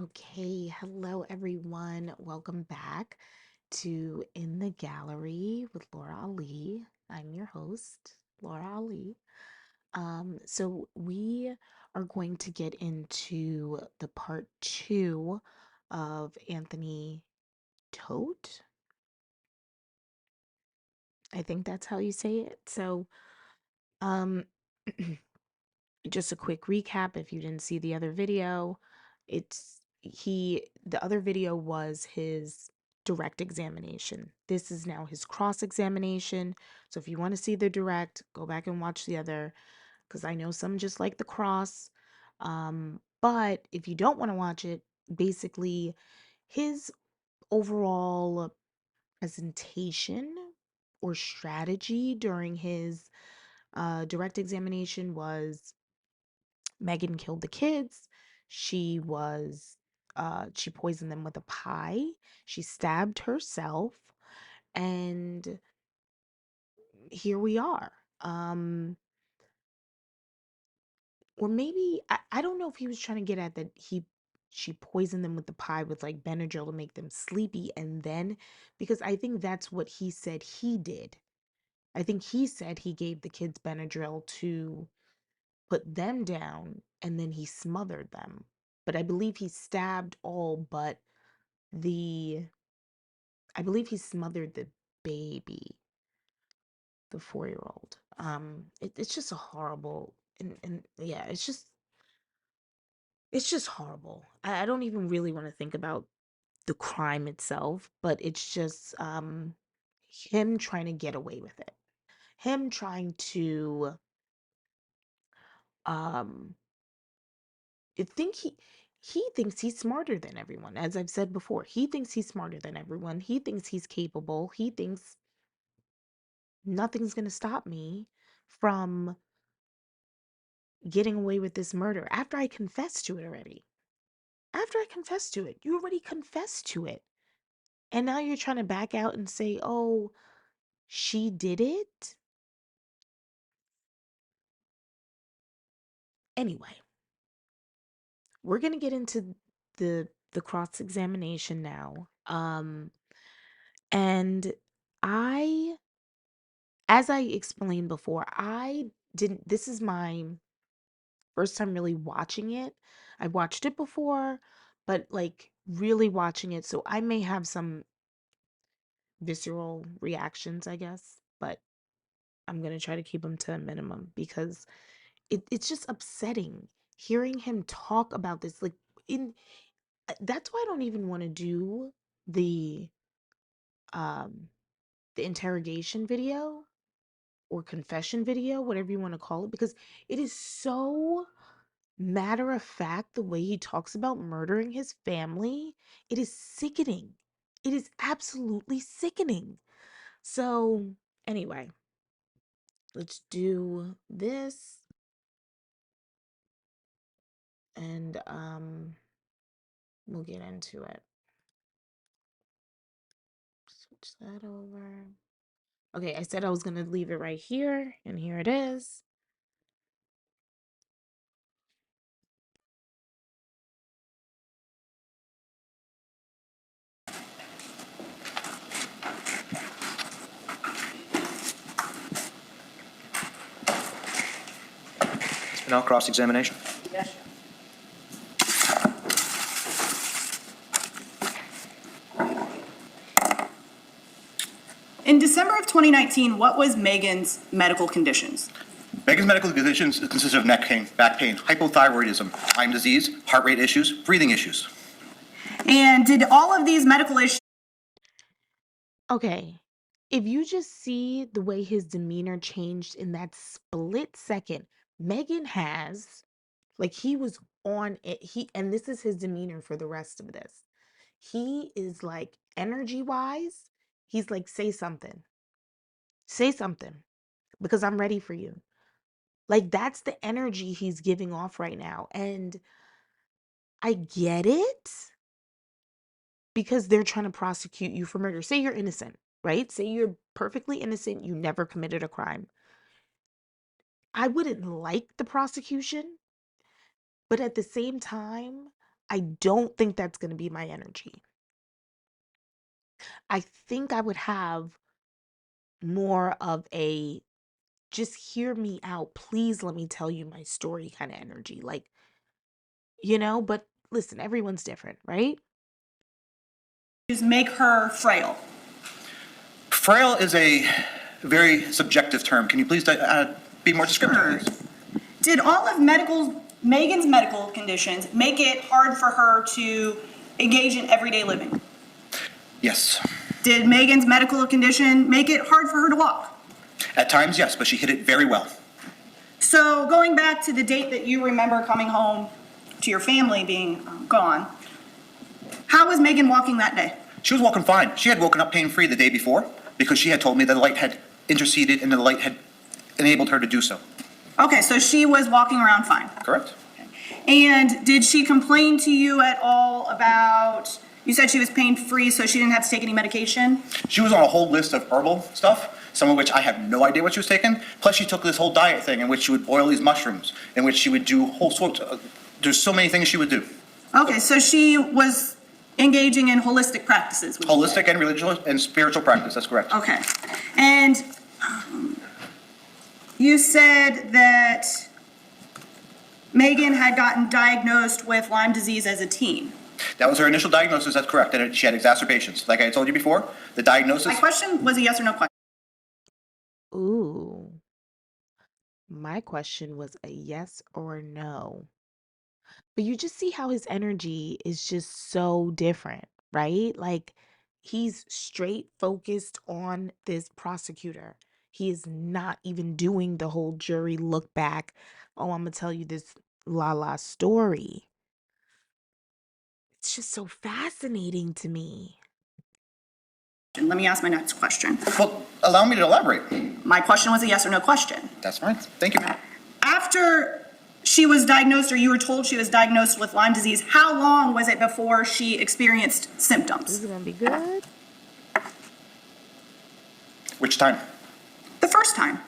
Okay, hello everyone. Welcome back to In the Gallery with Laura Ali. I'm your host, Laura Ali. So we are going to get into the part two of Anthony Todt. I think that's how you say it. So, um, just a quick recap if you didn't see the other video. The other video was his direct examination. This is now his cross examination. So if you want to see the direct, go back and watch the other, because I know some just like the cross. But if you don't want to watch it, basically his overall presentation or strategy during his direct examination was Megan killed the kids. She poisoned them with a pie. She stabbed herself, and here we are. Or maybe I don't know if he was trying to get at that she poisoned them with the pie with like Benadryl to make them sleepy, and then because I think that's what he said he did. I think he said he gave the kids Benadryl to put them down, and then he smothered them. But I believe he stabbed all but the I believe he smothered the baby, the 4-year-old. It's just a horrible and yeah, it's just horrible. I don't even really want to think about the crime itself, but it's just him trying to get away with it. Him trying to um I think he thinks he's smarter than everyone. As I've said before, he thinks he's smarter than everyone. He thinks he's capable. He thinks nothing's going to stop me from getting away with this murder after I confessed to it already. After I confessed to it, you already confessed to it. And now you're trying to back out and say, "Oh, she did it?" Anyway, we're going to get into the cross examination now. And I as I explained before, I didn't this is my first time really watching it. I watched it before, but like really watching it, so I may have some visceral reactions, I guess, but I'm going to try to keep them to a minimum because it's just upsetting hearing him talk about this like in that's why I don't even want to do the um the interrogation video or confession video, whatever you want to call it, because it is so matter of fact the way he talks about murdering his family. It is sickening. It is absolutely sickening. So, anyway, let's do this and we'll get into it. Switch that over. Okay, I said I was going to leave it right here, and here it is. Now cross-examination. Yes. In December of 2019, what was Megan's medical conditions? Megan's medical conditions consist of neck pain, back pain, hypothyroidism, Lyme disease, heart rate issues, breathing issues. And did all of these medical issues Okay, if you just see the way his demeanor changed in that split second, Megan has, like, he was on it. And this is his demeanor for the rest of this. He is like, energy wise, he's like, say something, because I'm ready for you. Like, that's the energy he's giving off right now. And I get it because they're trying to prosecute you for murder. Say you're innocent, right? Say you're perfectly innocent, you never committed a crime. I wouldn't like the prosecution, but at the same time, I don't think that's going to be my energy. I think I would have more of a just hear me out. Please let me tell you my story kind of energy. Like, but listen, everyone's different, right? Just make her frail. Frail is a very subjective term. Can you please be more descriptive, Sure. please? Did all of Megan's medical conditions make it hard for her to engage in everyday living? Yes. Did Megan's medical condition make it hard for her to walk? At times, yes, but she hit it very well. So going back to the date that you remember coming home to your family being gone, how was Megan walking that day? She was walking fine. She had woken up pain-free the day before because she had told me that the light had interceded and the light had enabled her to do so. Okay, so she was walking around fine. Correct? And did she complain to you at all about, you said she was pain-free, so she didn't have to take any medication? She was on a whole list of herbal stuff, some of which I have no idea what she was taking. Plus, she took this whole diet thing in which she would boil these mushrooms, in which she would do whole sorts of, there's so many things she would do. Okay, so she was engaging in holistic practices. would you say? Holistic and religious and spiritual practice, that's correct. Okay. And you said that Megan had gotten diagnosed with Lyme disease as a teen. That was her initial diagnosis, that's correct, and she had exacerbations. Like I told you before, the diagnosis, My question was a yes or no question. Ooh. My question was a yes or no. But you just see how his energy is just so different, right? Like he's straight focused on this prosecutor. He is not even doing the whole jury look back. Oh, I'm gonna tell you this la la story. It's just so fascinating to me. Let me ask my next question. well, allow me to elaborate. My question was a yes or no question. That's fine, thank you. After she was diagnosed, or you were told she was diagnosed with Lyme disease, how long was it before she experienced This symptoms? is gonna be good. Which time? The first time.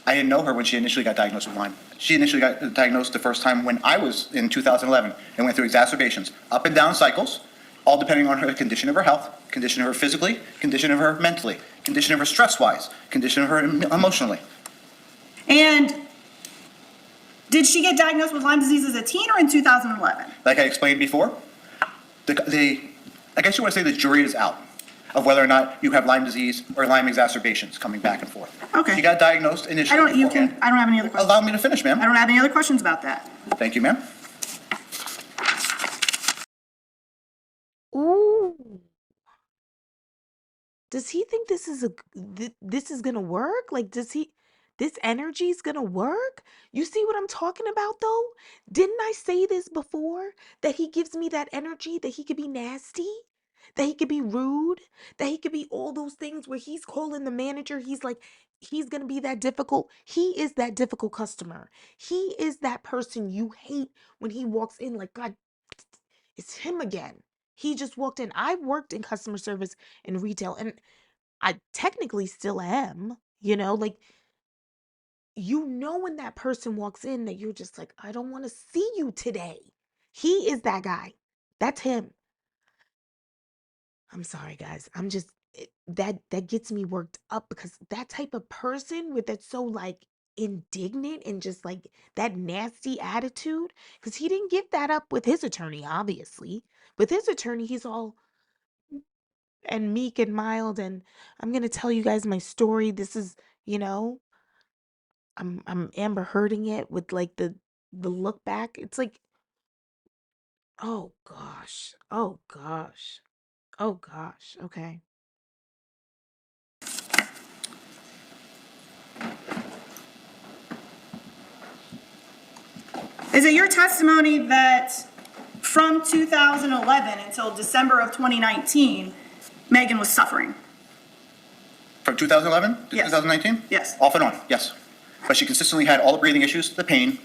I didn't know her when she initially got diagnosed with Lyme. She initially got diagnosed the first time when I was in 2011 and went through exacerbations, up and down cycles, all depending on her condition of her health, condition of her physically, condition of her mentally, condition of her stress-wise, condition of her emotionally. And did she get diagnosed with Lyme disease as a teen or in 2011? Like I explained before, I guess you want to say the jury is out of whether or not you have Lyme disease or Lyme exacerbations coming back and forth. Okay. She got diagnosed initially. I don't have any other questions. Allow me to finish, ma'am. I don't have any other questions about that. Thank you, ma'am. Ooh. Does he think this is gonna work? Like, this energy is gonna work? You see what I'm talking about though? Didn't I say this before? That he gives me that energy, that he could be nasty, that he could be rude, that he could be all those things where he's calling the manager, he's like, he's gonna be that difficult. He is that difficult customer. He is that person you hate when he walks in, like, God, it's him again. He just walked in. I worked in customer service in retail and I technically still am, like when that person walks in that you're just like, I don't want to see you today. He is that guy. That's him. I'm sorry, guys. That gets me worked up because that type of person with that so like indignant and just like that nasty attitude, because he didn't give that up with his attorney, obviously. With his attorney, he's all and meek and mild and I'm gonna tell you guys my story. This is, I'm Amber hurting it with like the look back. It's like, oh gosh. Oh gosh. Oh gosh. Okay. Is it your testimony that from 2011 until December of 2019, Megan was suffering? From 2011 to Yes. 2019? Yes. Off and on, yes. But she consistently had all the breathing issues, the pain,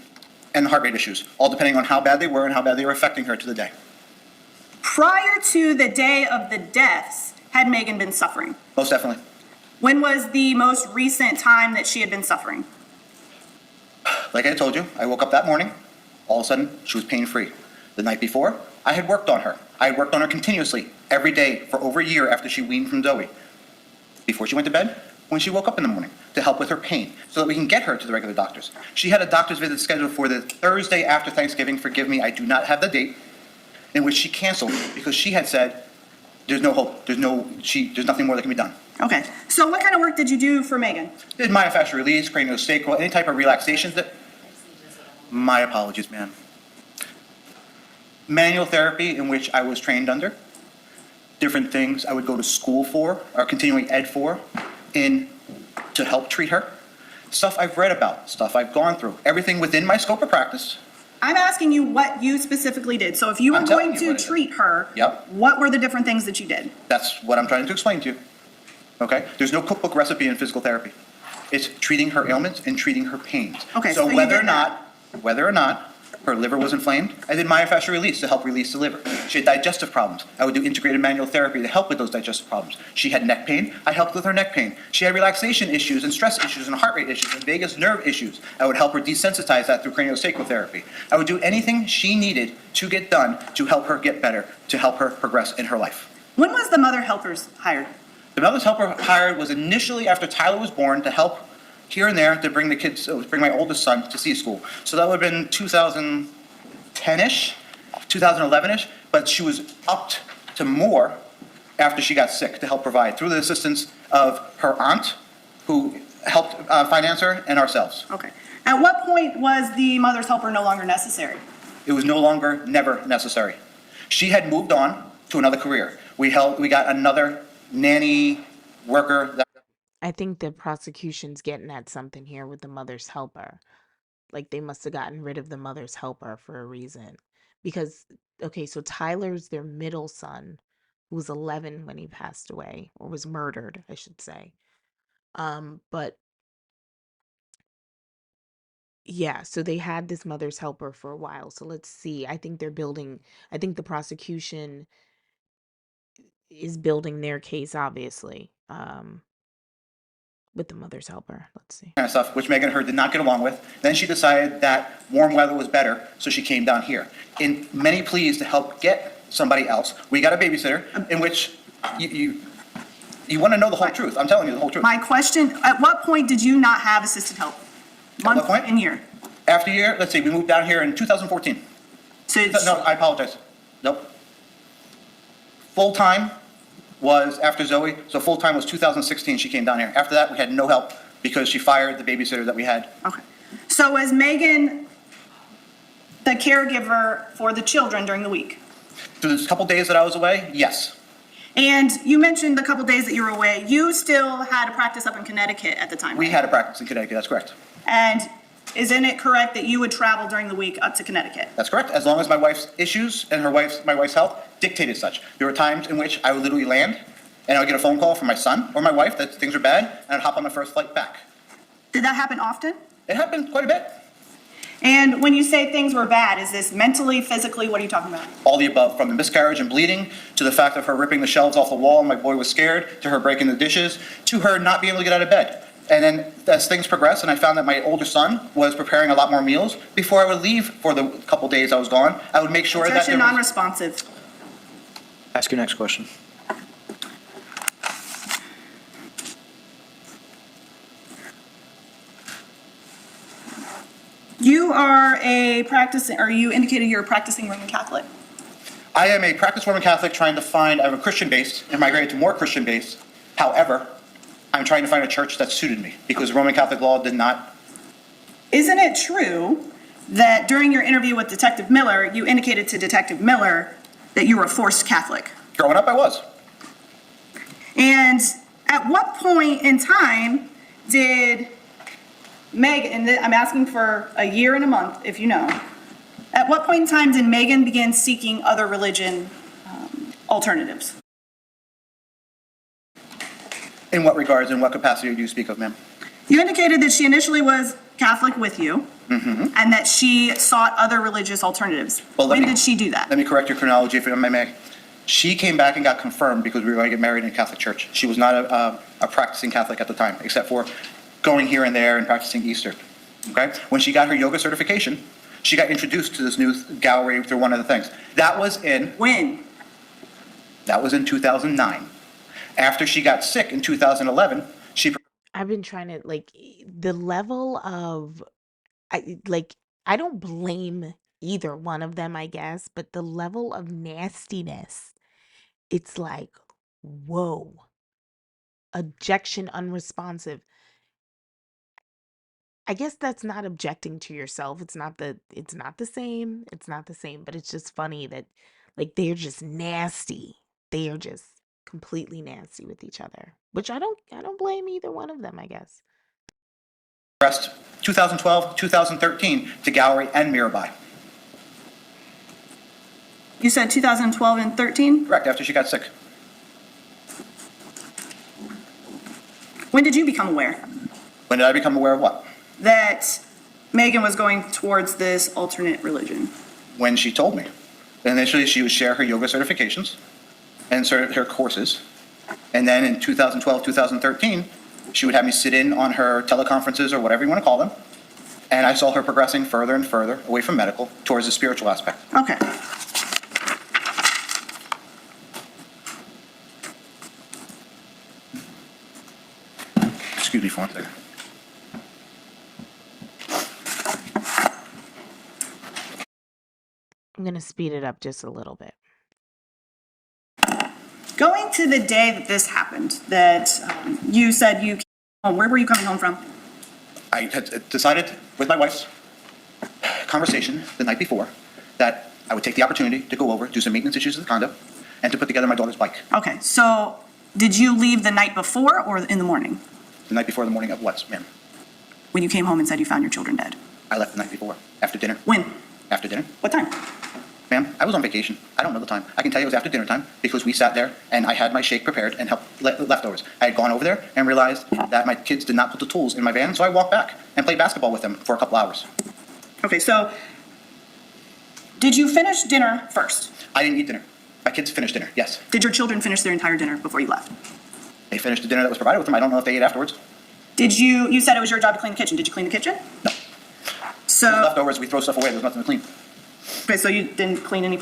and the heart rate issues, all depending on how bad they were and how bad they were affecting her to the day. Prior to the day of the deaths, had Megan been suffering? Most definitely. When was the most recent time that she had been suffering? Like I told you, I woke up that morning, all of a sudden, she was pain-free. The night before, I had worked on her. I had worked on her continuously, every day, for over a year after she weaned from Zoe. Before she went to bed, when she woke up in the morning, to help with her pain, so that we can get her to the regular doctors. She had a doctor's visit scheduled for the Thursday after Thanksgiving, forgive me, I do not have the date, in which she canceled because she had said, there's no hope, there's nothing more that can be done. Okay, so what kind of work did you do for Megan? Did myofascial release, craniosacral, any type of relaxations that, my apologies, ma'am. Manual therapy in which I was trained under, different things I would go to school for, or continuing ed for, to help treat her. Stuff I've read about, stuff I've gone through, everything within my scope of practice. I'm asking you what you specifically did. So if you were I'm telling going you to what I did. treat her, Yep. what were the different things that you did? That's what I'm trying to explain to you. Okay? There's no cookbook recipe in physical therapy. It's treating her ailments and treating her pains. Okay, So so you whether did or not her liver was inflamed, I did myofascial release to help release the liver. She had digestive problems. I would do integrated manual therapy to help with those digestive problems. She had neck pain. I helped with her neck pain. She had relaxation issues and stress issues and heart rate issues and vagus nerve issues. I would help her desensitize that through craniosacral therapy. I would do anything she needed to get done to help her get better, to help her progress in her life. When was the mother helpers hired? The mother's helper hired was initially after Tyler was born to help here and there to bring the kids, bring my oldest son to C school. So that would have been 2010-ish, 2011-ish, but she was upped to more after she got sick to help provide through the assistance of her aunt, who helped finance her, and ourselves. Okay. At what point was the mother's helper no longer necessary? It was no longer, never necessary. She had moved on to another career. We got another nanny worker that I think the prosecution's getting at something here with the mother's helper. Like they must have gotten rid of the mother's helper for a reason. Because, okay, so Tyler's their middle son, who was 11 when he passed away, or was murdered, I should say. But yeah, so they had this mother's helper for a while. So let's see. I think the prosecution is building their case, obviously, with the mother's helper. Let's see. kind of stuff, which Megan and her did not get along with. Then she decided that warm weather was better, so she came down here. In many pleas to help get somebody else, we got a babysitter in which you want to know the whole truth. I'm telling you the whole truth. My question, at what point did you not have assisted help? what Month point? and year. After a year, let's see, we moved down here in 2014. So No, I apologize. Nope. Full-time was after Zoe, so full-time was 2016 she came down here. After that, we had no help because she fired the babysitter that we had. Okay. So was Megan the caregiver for the children during the week? Through the couple days that I was away, yes. And you mentioned the couple days that you were away. You still had a practice up in Connecticut at the time, We right? had a practice in Connecticut, that's correct. And isn't it correct that you would travel during the week up to Connecticut? That's correct, as long as my wife's issues and my wife's health dictated such. There were times in which I would literally land, and I would get a phone call from my son or my wife that things are bad, and I'd hop on the first flight back. Did that happen often? It happened quite a bit. And when you say things were bad, is this mentally, physically, what are you talking about? All the above, from the miscarriage and bleeding, to the fact of her ripping the shelves off the wall and my boy was scared, to her breaking the dishes, to her not being able to get out of bed. And then as things progressed, and I found that my older son was preparing a lot more meals, before I would leave for the couple days I was gone, I would make sure that Objection, there was... non-responsive. Ask your next question. You are a practicing, or you indicated you're a practicing Roman Catholic. I am a practiced Roman Catholic trying to find, I'm a Christian base and migrated to more Christian base. However, I'm trying to find a church that suited me because Roman Catholic law did not. Isn't it true that during your interview with Detective Miller, you indicated to Detective Miller that you were a forced Catholic? Growing up, I was. And at what point in time did Megan, and I'm asking for a year and a month, if you know, at what point in time did Megan begin seeking other religion alternatives? In what regards, in what capacity do you speak of, ma'am? You indicated that she initially was Catholic with you, and that she sought other religious alternatives. Well, When did she do that? Let me correct your chronology if I may. She came back and got confirmed because we were going to get married in a Catholic church. She was not a practicing Catholic at the time, except for going here and there and practicing Easter. Okay? When she got her yoga certification, She got introduced to this new gallery through one of the things. That was in When? 2009. After she got sick in 2011, she I've been trying to like the level of I don't blame either one of them, I guess, but the level of nastiness, it's like, whoa, objection unresponsive. I guess that's not objecting to yourself. It's not the same. It's not the same, but it's just funny that like they're just nasty. They are just completely nasty with each other, which I don't blame either one of them, I guess. progressed 2012, 2013 to Gallery and Mirabai. You said 2012 and 13? Correct, after she got sick. When did you become aware When did I become aware of what? that Megan was going towards this alternate religion? When she told me. Initially, she would share her yoga certifications and her courses. And then in 2012, 2013, she would have me sit in on her teleconferences or whatever you want to call them. And I saw her progressing further and further away from medical towards the spiritual aspect. Okay. Excuse me for one second. I'm going to speed it up just a little bit. Going to the day that this happened, that you said you came home, where were you coming home from? I had decided with my wife's conversation the night before that I would take the opportunity to go over, do some maintenance issues of the condo, and to put together my daughter's bike. Okay, so did you leave the night before or in the morning? The night before the morning of what, ma'am? When you came home and said you found your children dead? I left the night before, after dinner. When? After dinner. What time? Ma'am, I was on vacation. I don't know the time. I can tell you it was after dinner time because we sat there and I had my shake prepared and helped leftovers. I had gone over there and realized that my kids did not put the tools in my van, so I walked back and played basketball with them for a couple hours. Okay, so did you finish dinner first? I didn't eat dinner. My kids finished dinner, yes. Did your children finish their entire dinner before you left? They finished the dinner that was provided with them. I don't know if they ate afterwards. Did you said it was your job to clean the kitchen. Did you clean the kitchen? No. So, Leftovers, we throw stuff away. There's nothing to clean. okay, so you didn't clean any,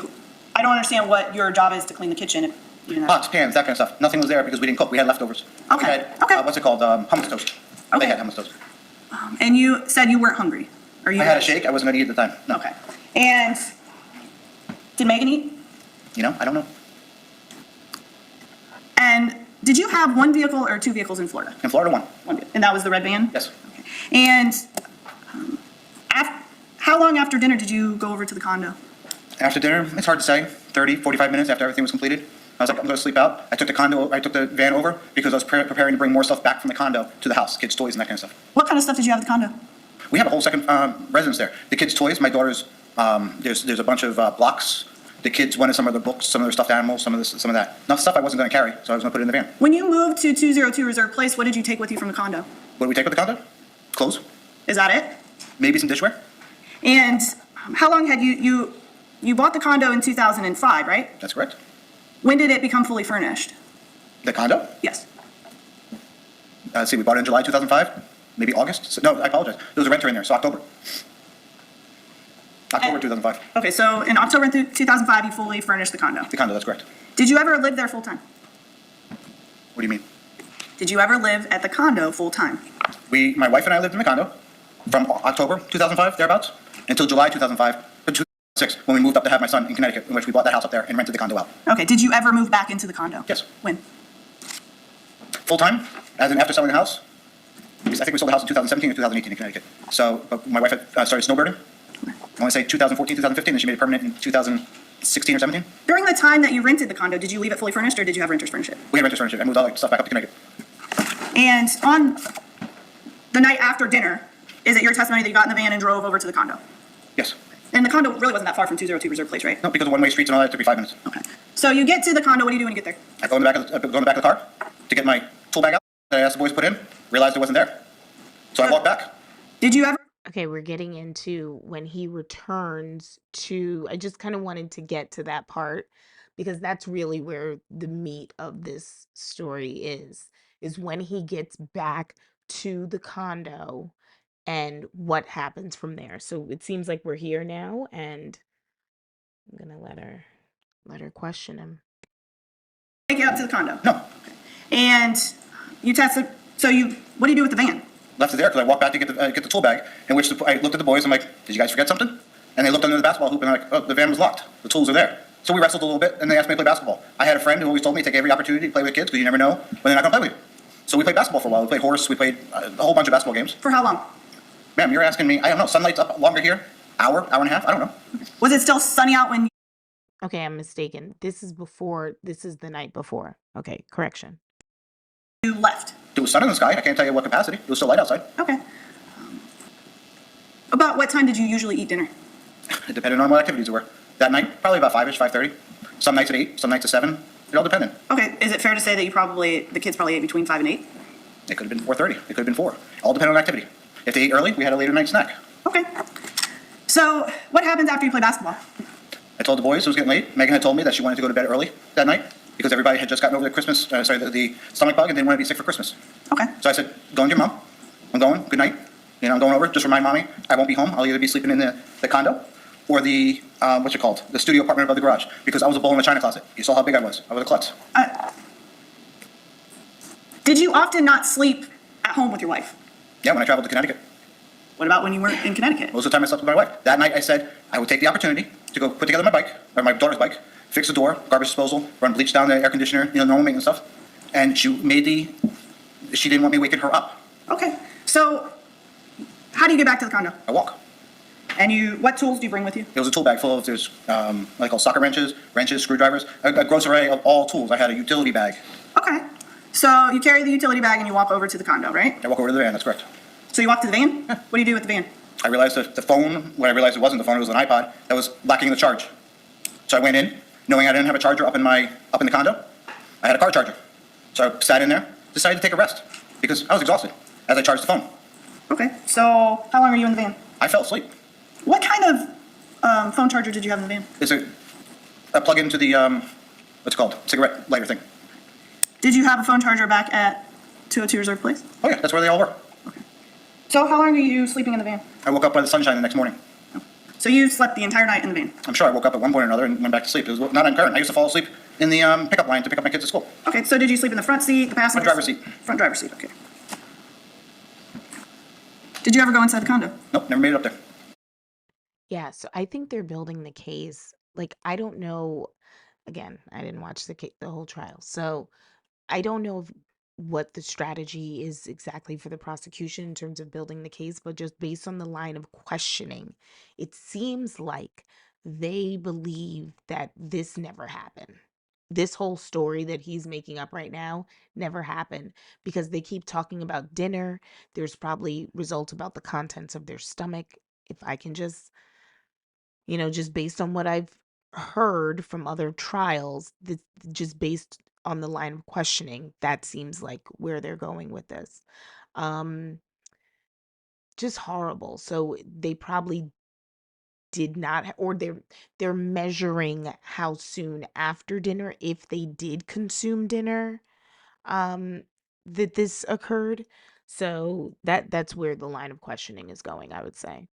I don't understand what your job is to clean the kitchen if you're not. Pots, pans, that kind of stuff. Nothing was there because we didn't cook. We had leftovers. Okay, We had, okay. what's it called? Hummus toast. They Okay. had hummus toast. And you said you weren't hungry? Or you I had a shake. I wasn't going to eat at the time. No. Okay. And did Megan eat? You know, I don't know. And did you have one vehicle or two vehicles in Florida? In Florida, one. One vehicle. And that was the red van? Yes. Okay. And how long after dinner did you go over to the condo? After dinner, it's hard to say, 30, 45 minutes after everything was completed. I was like, I'm going to sleep out. I took the van over because I was preparing to bring more stuff back from the condo to the house, kids' toys and that kind of stuff. What kind of stuff did you have at the condo? We have a whole second residence there. The kids' toys, my daughter's, there's a bunch of blocks. The kids wanted some of the books, some of their stuffed animals, some of that. Enough stuff I wasn't going to carry, so I was going to put it in the van. When you moved to 202 Reserve Place, what did you take with you from the condo? What did we take with the condo? Clothes, Is that it? maybe some dishware. And how long had you bought the condo in 2005, right? That's correct. When did it become fully furnished? The condo? Yes. Let's see, we bought it in July 2005, maybe August. No, I apologize. There was a renter in there, so October. October 2005. Okay, so in October 2005, you fully furnished the condo. The condo, that's correct. Did you ever live there full time? What do you mean? Did you ever live at the condo full time? My wife and I lived in the condo from October 2005, thereabouts, until July 2005, or 2006, when we moved up to have my son in Connecticut, in which we bought that house up there and rented the condo out. Okay, did you ever move back into the condo? Yes. When? Full-time, as in after selling the house. I think we sold the house in 2017 or 2018 in Connecticut. So but my wife had started snowbirding. I want to say 2014, 2015, and she made it permanent in 2016 or 17. During the time that you rented the condo, did you leave it fully furnished or did you have renters furnish it? We had renters furniture. I moved all the stuff back up to Connecticut. And on the night after dinner, is it your testimony that you got in the van and drove over to the condo? Yes. And the condo really wasn't that far from 202 Reserve Place, right? No, because of one-way streets and all that, it took me 5 minutes. Okay. So you get to the condo, what do you do when you get there? I go in the back of the car to get my tool bag out that I asked the boys to put in, realized it wasn't there. So I walked back. Did you ever? Okay, we're getting into when he returns to, I just kind of wanted to get to that part because that's really where the meat of this story is when he gets back to the condo and what happens from there. So it seems like we're here now, and I'm gonna let her question him. Take it out to the condo. No, And you tested, what do you do with the van? left it there because I walked back to get the tool bag, in which I looked at the boys. I'm like, did you guys forget something? And they looked under the basketball hoop and they're like, oh, the van was locked. The tools are there. So we wrestled a little bit and they asked me to play basketball. I had a friend who always told me to take every opportunity to play with kids because you never know when they're not going to play with you. So we played basketball for a while. We played horse. We played a whole bunch of basketball games. For how long? Ma'am, you're asking me, I don't know, sunlight's up longer here? Hour and a half? I don't know. Was it still sunny out when Okay, I'm mistaken. This is the night before. Okay, correction. you left? There was sun in the sky. I can't tell you what capacity. It was still light outside. Okay. About what time did you usually eat dinner? It depended on what activities there were. That night, probably about 5-ish, 5:30. Some nights at 8, some nights at 7. It all depended. Okay, is it fair to say that the kids probably ate between 5 and 8? It could have been 4:30. It could have been 4. All depended on activity. If they ate early, we had a later night snack. Okay. So what happens after you play basketball? I told the boys it was getting late. Megan had told me that she wanted to go to bed early that night because everybody had just gotten over the stomach bug and didn't want to be sick for Christmas. Okay. So I said, go into your mom. I'm going. Good night. I'm going over. Just remind mommy I won't be home. I'll either be sleeping in the condo or the, the studio apartment above the garage because I was a bull in a china closet. You saw how big I was. I was a klutz. Did you often not sleep at home with your wife? Yeah, when I traveled to Connecticut. What about when you weren't in Connecticut? Most of the time I slept with my wife. That night I said I would take the opportunity to go put together my bike, or my daughter's bike, fix the door, garbage disposal, run bleach down the air conditioner, normal maintenance stuff. And she didn't want me waking her up. Okay. So how do you get back to the condo? I walk. And what tools do you bring with you? It was a tool bag full of, what I call socket wrenches, screwdrivers, a gross array of all tools. I had a utility bag. Okay. So you carry the utility bag and you walk over to the condo, right? I walk over to the van, that's correct. So you walk to the van? What do you do with the van? I realized the phone, when I realized it wasn't the phone, it was an iPod, that was lacking the charge. So I went in, knowing I didn't have a charger up in the condo. I had a car charger. So I sat in there, decided to take a rest because I was exhausted as I charged the phone. Okay. So how long are you in the van? I fell asleep. What kind of phone charger did you have in the van? It's a plug into the, what's it called? Cigarette lighter thing. Did you have a phone charger back at 202 Reserve Place? Oh yeah, that's where they all were. So how long are you sleeping in the van? I woke up by the sunshine the next morning. So you slept the entire night in the van? I'm sure I woke up at one point or another and went back to sleep. It was not uncurrent. I used to fall asleep in the pickup line to pick up my kids at school. Okay, so did you sleep in the front seat, the passenger Front driver's seat. Front driver's seat, okay. Did you ever go inside the condo? Nope, never made it up there. Yeah, so I think they're building the case. Like, I don't know. Again, I didn't watch the whole trial, so I don't know what the strategy is exactly for the prosecution in terms of building the case, but just based on the line of questioning, it seems like they believe that this never happened. This whole story that he's making up right now never happened because they keep talking about dinner. There's probably results about the contents of their stomach. If I can just, just based on what I've heard from other trials, just based on the line of questioning, that seems like where they're going with this. Um, just horrible. So they probably did not, or they're measuring how soon after dinner, if they did consume dinner, um, that this occurred. So that's where the line of questioning is going, I would say.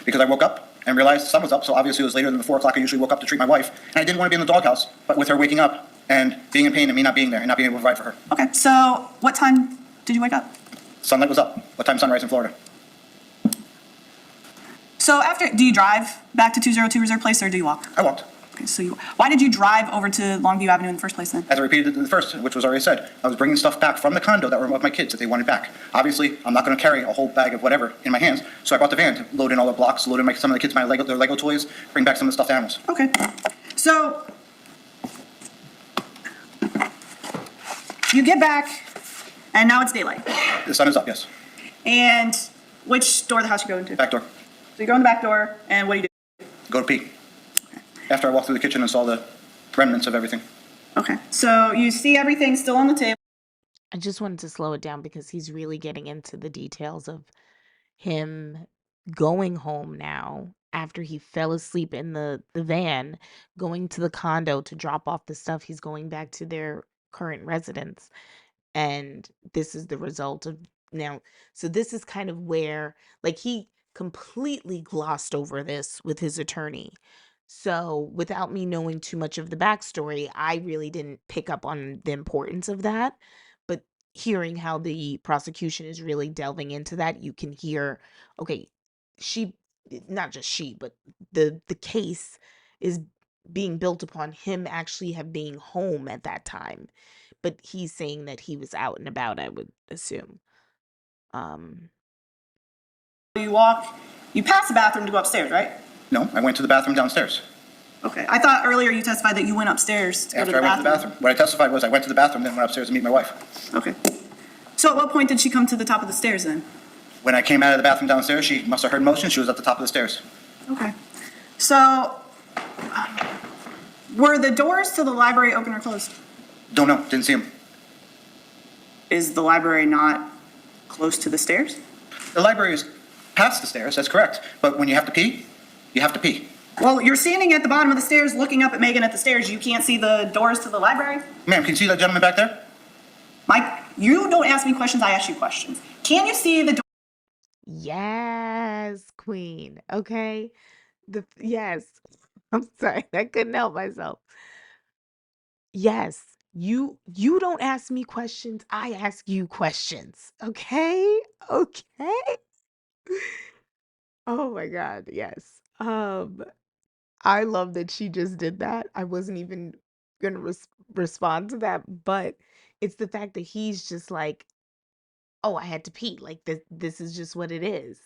Because I woke up and realized the sun was up, so obviously it was later than the 4 o'clock I usually woke up to treat my wife, and I didn't want to be in the doghouse, but with her waking up and being in pain and me not being there and not being able to provide for her. Okay, so what time did you wake up? Sunlight was up. What time sunrise in Florida? So do you drive back to 202 Reserve Place or do you walk? I walked. Okay, why did you drive over to Longview Avenue in the first place then? As I repeated in the first, which was already said, I was bringing stuff back from the condo that were of my kids that they wanted back. Obviously, I'm not going to carry a whole bag of whatever in my hands, so I brought the van to load in all the blocks, load in some of the kids' their Lego toys, bring back some of the stuffed animals. Okay. So you get back, and now it's daylight. The sun is up, yes. And which door of the house you go into? Back door. So you go in the back door, and what do you do? Go to pee. After I walked through the kitchen and saw the remnants of everything. Okay. So you see everything still on the table. I just wanted to slow it down because he's really getting into the details of him going home now after he fell asleep in the van, going to the condo to drop off the stuff. He's going back to their current residence. And this is the result of now, so this is kind of where, like, he completely glossed over this with his attorney. So, without me knowing too much of the backstory, I really didn't pick up on the importance of that. But hearing how the prosecution is really delving into that, you can hear, okay, she, not just she, but the case is being built upon him actually have being home at that time. But he's saying that he was out and about, I would assume. Um, You pass the bathroom to go upstairs, right? No, I went to the bathroom downstairs. Okay. I thought earlier you testified that you went upstairs to go to After the I went to the bathroom. bathroom. What I testified was I went to the bathroom, then went upstairs to meet my wife. Okay. So at what point did she come to the top of the stairs then? When I came out of the bathroom downstairs, she must have heard motion. She was at the top of the stairs. Okay. So were the doors to the library open or closed? Don't know. Didn't see him. Is the library not close to the stairs? The library is past the stairs. That's correct. But when you have to pee, you have to pee. Well, you're standing at the bottom of the stairs looking up at Megan at the stairs. You can't see the doors to the library? Ma'am, can you see that gentleman back there? Mike, you don't ask me questions, I ask you questions. Can you see the yes, queen. Okay. Yes. I'm sorry. I couldn't help myself. Yes. You don't ask me questions, I ask you questions. Okay? Okay? Oh my God, yes. I love that she just did that. I wasn't even gonna respond to that, but it's the fact that he's just like, "Oh, I had to pee. Like this is just what it is."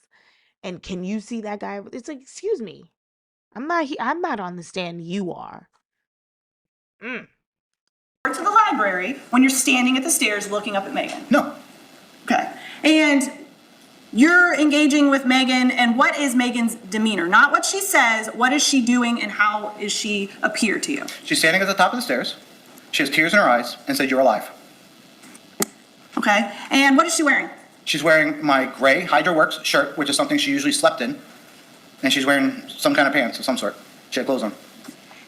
And can you see that guy? It's like, "Excuse me. I'm not on the stand, you are." Mm. door to the library when you're standing at the stairs looking up at Megan? No. Okay. And you're engaging with Megan, and what is Megan's demeanor? Not what she says, what is she doing and how is she appear to you? She's standing at the top of the stairs. She has tears in her eyes and said, "You're alive." Okay. And what is she wearing? She's wearing my gray Hydra Works shirt, which is something she usually slept in. And she's wearing some kind of pants of some sort. She had clothes on.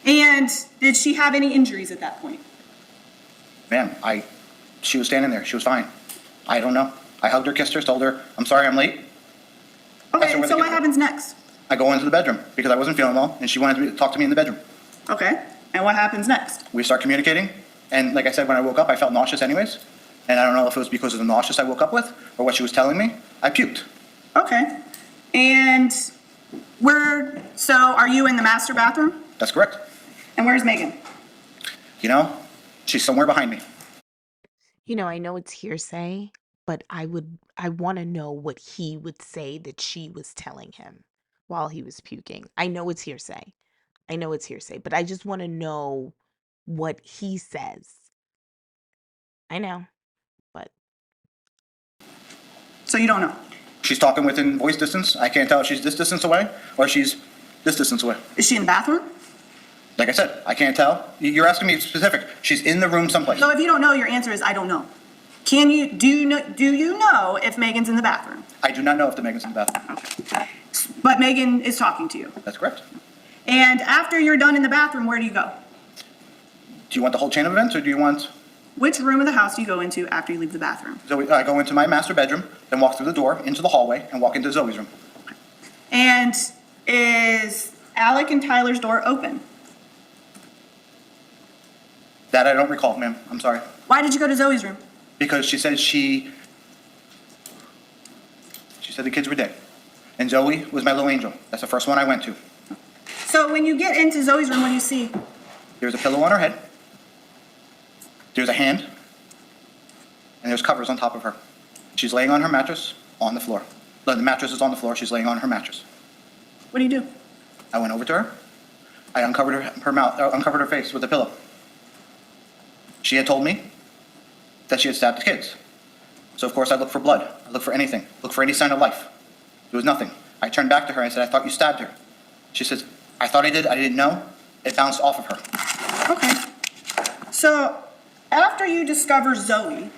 And did she have any injuries at that point? Ma'am, she was standing there. She was fine. I don't know. I hugged her, kissed her, told her, "I'm sorry I'm late." Okay, where so the what kids happens next? I go into the bedroom because I wasn't feeling well, and she wanted to talk to me in the bedroom. Okay, and what happens next? We start communicating, and like I said, when I woke up, I felt nauseous anyways. And I don't know if it was because of the nauseous I woke up with or what she was telling me. I puked. Okay, and so are you in the master bathroom? That's correct. And where's Megan? You know, she's somewhere behind me. I know it's hearsay, but I want to know what he would say that she was telling him while he was puking. I know it's hearsay. I know it's hearsay, but I just want to know what he says. I know, but So you don't know. She's talking within voice distance. I can't tell if she's this distance away or she's this distance away. Is she in the bathroom? Like I said, I can't tell. You're asking me specific. She's in the room someplace. So if you don't know, your answer is I don't know. Do you know if Megan's in the bathroom? I do not know if the Megan's in the bathroom. Okay. But Megan is talking to you. That's correct. And after you're done in the bathroom, where do you go? Do you want the whole chain of events or do you want... Which room of the house do you go into after you leave the bathroom? Zoe, I go into my master bedroom, then walk through the door into the hallway and walk into Zoe's room. And is Alek and Tyler's door open? That I don't recall, ma'am. I'm sorry. Why did you go to Zoe's room? Because she said she said the kids were dead. And Zoe was my little angel. That's the first one I went to. So when you get into Zoe's room, what do you see? There's a pillow on her head. There's a hand. And there's covers on top of her. She's laying on her mattress on the floor. The mattress is on the floor. She's laying on her mattress. What do you do? I went over to her. I uncovered her mouth, uncovered her face with a pillow. She had told me that she had stabbed the kids. So of course I looked for blood. I looked for anything. Looked for any sign of life. There was nothing. I turned back to her and I said, "I thought you stabbed her." She says, "I thought I did. I didn't know." It bounced off of her. Okay. So after you discover Zoe,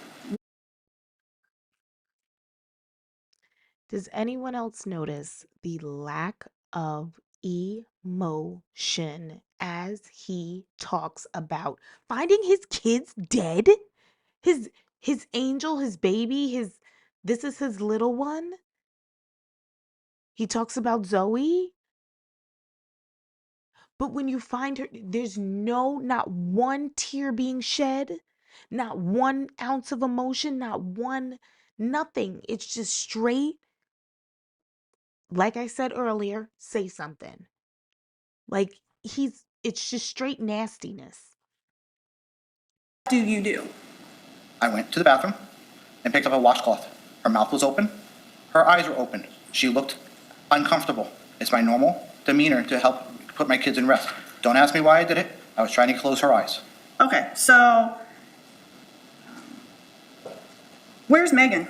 does anyone else notice the lack of emotion as he talks about finding his kids dead? His angel, his baby, his This is his little one. He talks about Zoe. But when you find her, there's not one tear being shed, not 1 ounce of emotion, nothing. It's just straight, like I said earlier, say something. Like it's just straight nastiness. Do you do? I went to the bathroom and picked up a washcloth. Her mouth was open. Her eyes were open. She looked uncomfortable. It's my normal demeanor to help put my kids in rest. Don't ask me why I did it. I was trying to close her eyes. Okay, so where's Megan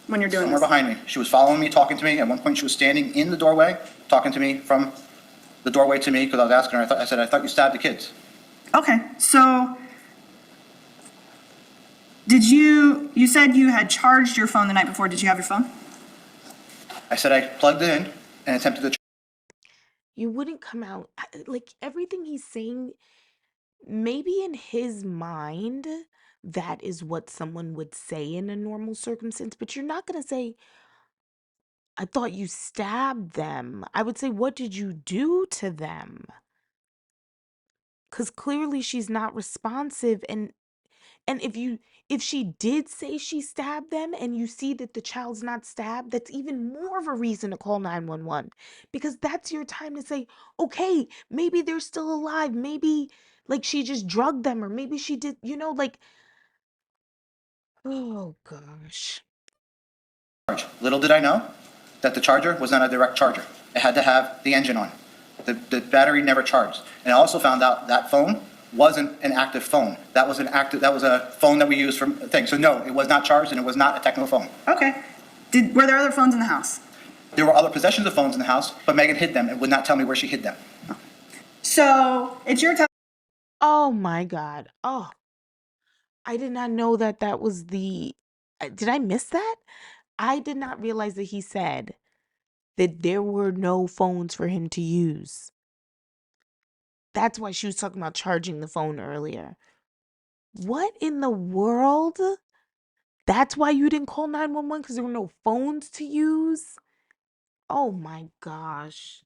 when you're doing Somewhere this? behind me. She was following me, talking to me. At one point, she was standing in the doorway, talking to me from the doorway to me because I was asking her. I said, I thought you stabbed the kids. Okay, so you said you had charged your phone the night before. Did you have your phone? I said I plugged it in and attempted to. You wouldn't come out like everything he's saying, maybe in his mind, that is what someone would say in a normal circumstance, but you're not going to say, I thought you stabbed them. I would say, what did you do to them? Because clearly she's not responsive. And if she did say she stabbed them and you see that the child's not stabbed, that's even more of a reason to call 911, because that's your time to say, okay, maybe they're still alive. Maybe like she just drugged them, or maybe she did, like, oh gosh. Charge. Little did I know that the charger was not a direct charger. It had to have the engine on. The battery never charged. And I also found out that phone wasn't an active phone. That was a phone that we used for things. So no, it was not charged and it was not a techno phone. Okay. Were there other phones in the house? There were other possessions of phones in the house, but Megan hid them and would not tell me where she hid them. So it's your time. Oh my God. Oh, I did not know that that was did I miss that? I did not realize that he said that there were no phones for him to use. That's why she was talking about charging the phone earlier. What in the world? That's why you didn't call 911, because there were no phones to use? Oh my gosh.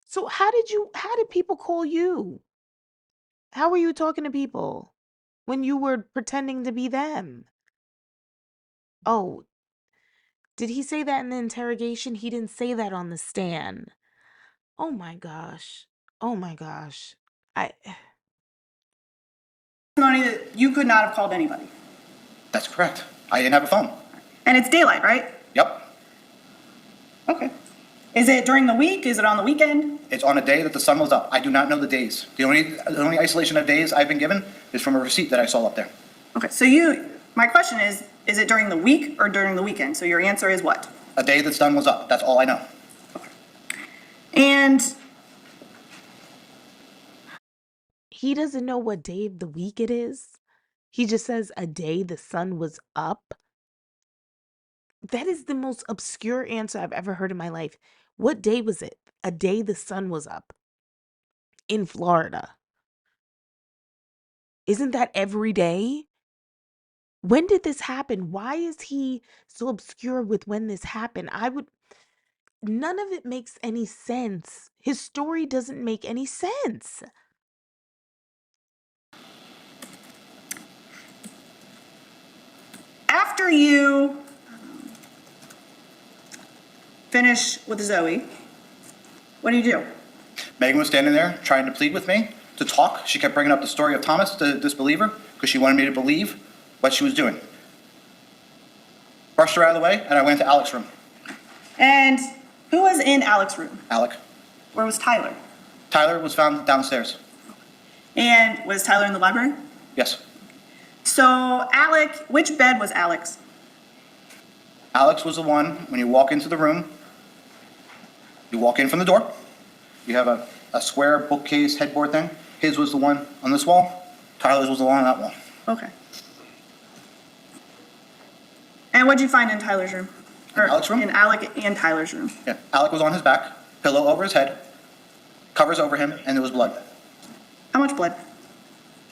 So how did people call you? How were you talking to people when you were pretending to be them? Oh, did he say that in the interrogation? He didn't say that on the stand. Oh my gosh. Oh my gosh. I Testimony that you could not have called anybody. That's correct. I didn't have a phone. And it's daylight, right? Yep. Okay. Is it during the week? Is it on the weekend? It's on a day that the sun was up. I do not know the days. The only isolation of days I've been given is from a receipt that I saw up there. Okay, so my question is it during the week or during the weekend? So your answer is what? A day that the sun was up. That's all I know. And he doesn't know what day of the week it is. He just says a day the sun was up. That is the most obscure answer I've ever heard in my life. What day was it? A day the sun was up in Florida. Isn't that every day? When did this happen? Why is he so obscure with when this happened? None of it makes any sense. His story doesn't make any sense. after you finish with Zoe, what do you do? Megan was standing there trying to plead with me to talk. She kept bringing up the story of Thomas, the disbeliever, because she wanted me to believe what she was doing. Brushed her out of the way, and I went to Alek's room. And who was in Alek's room? Alek. Where was Tyler? Tyler was found downstairs. And was Tyler in the library? Yes. So Alek, which bed was Alek's? Alex was the one, when you walk into the room, you walk in from the door, you have a square bookcase headboard thing. His was the one on this wall. Tyler's was the one on that wall. Okay. And what'd you find in Tyler's room? In Alek's room? In Alek and Tyler's room. Yeah. Alek was on his back, pillow over his head, covers over him, and there was blood. How much blood?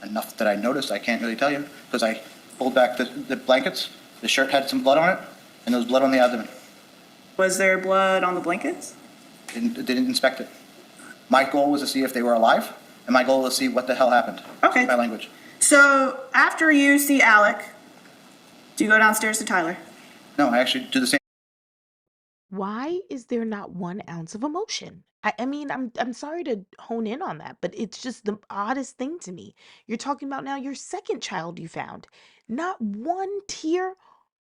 Enough that I noticed, I can't really tell you, because I pulled back the blankets The shirt had some blood on it, and there was blood on the abdomen. Was there blood on the blankets? Didn't inspect it. My goal was to see if they were alive, and my goal was to see what the hell happened. Okay. My language. So after you see Alek, do you go downstairs to Tyler? No, I actually do the same. Why is there not 1 ounce of emotion? I mean, I'm sorry to hone in on that, but it's just the oddest thing to me. You're talking about now your second child you found. Not 1 tear.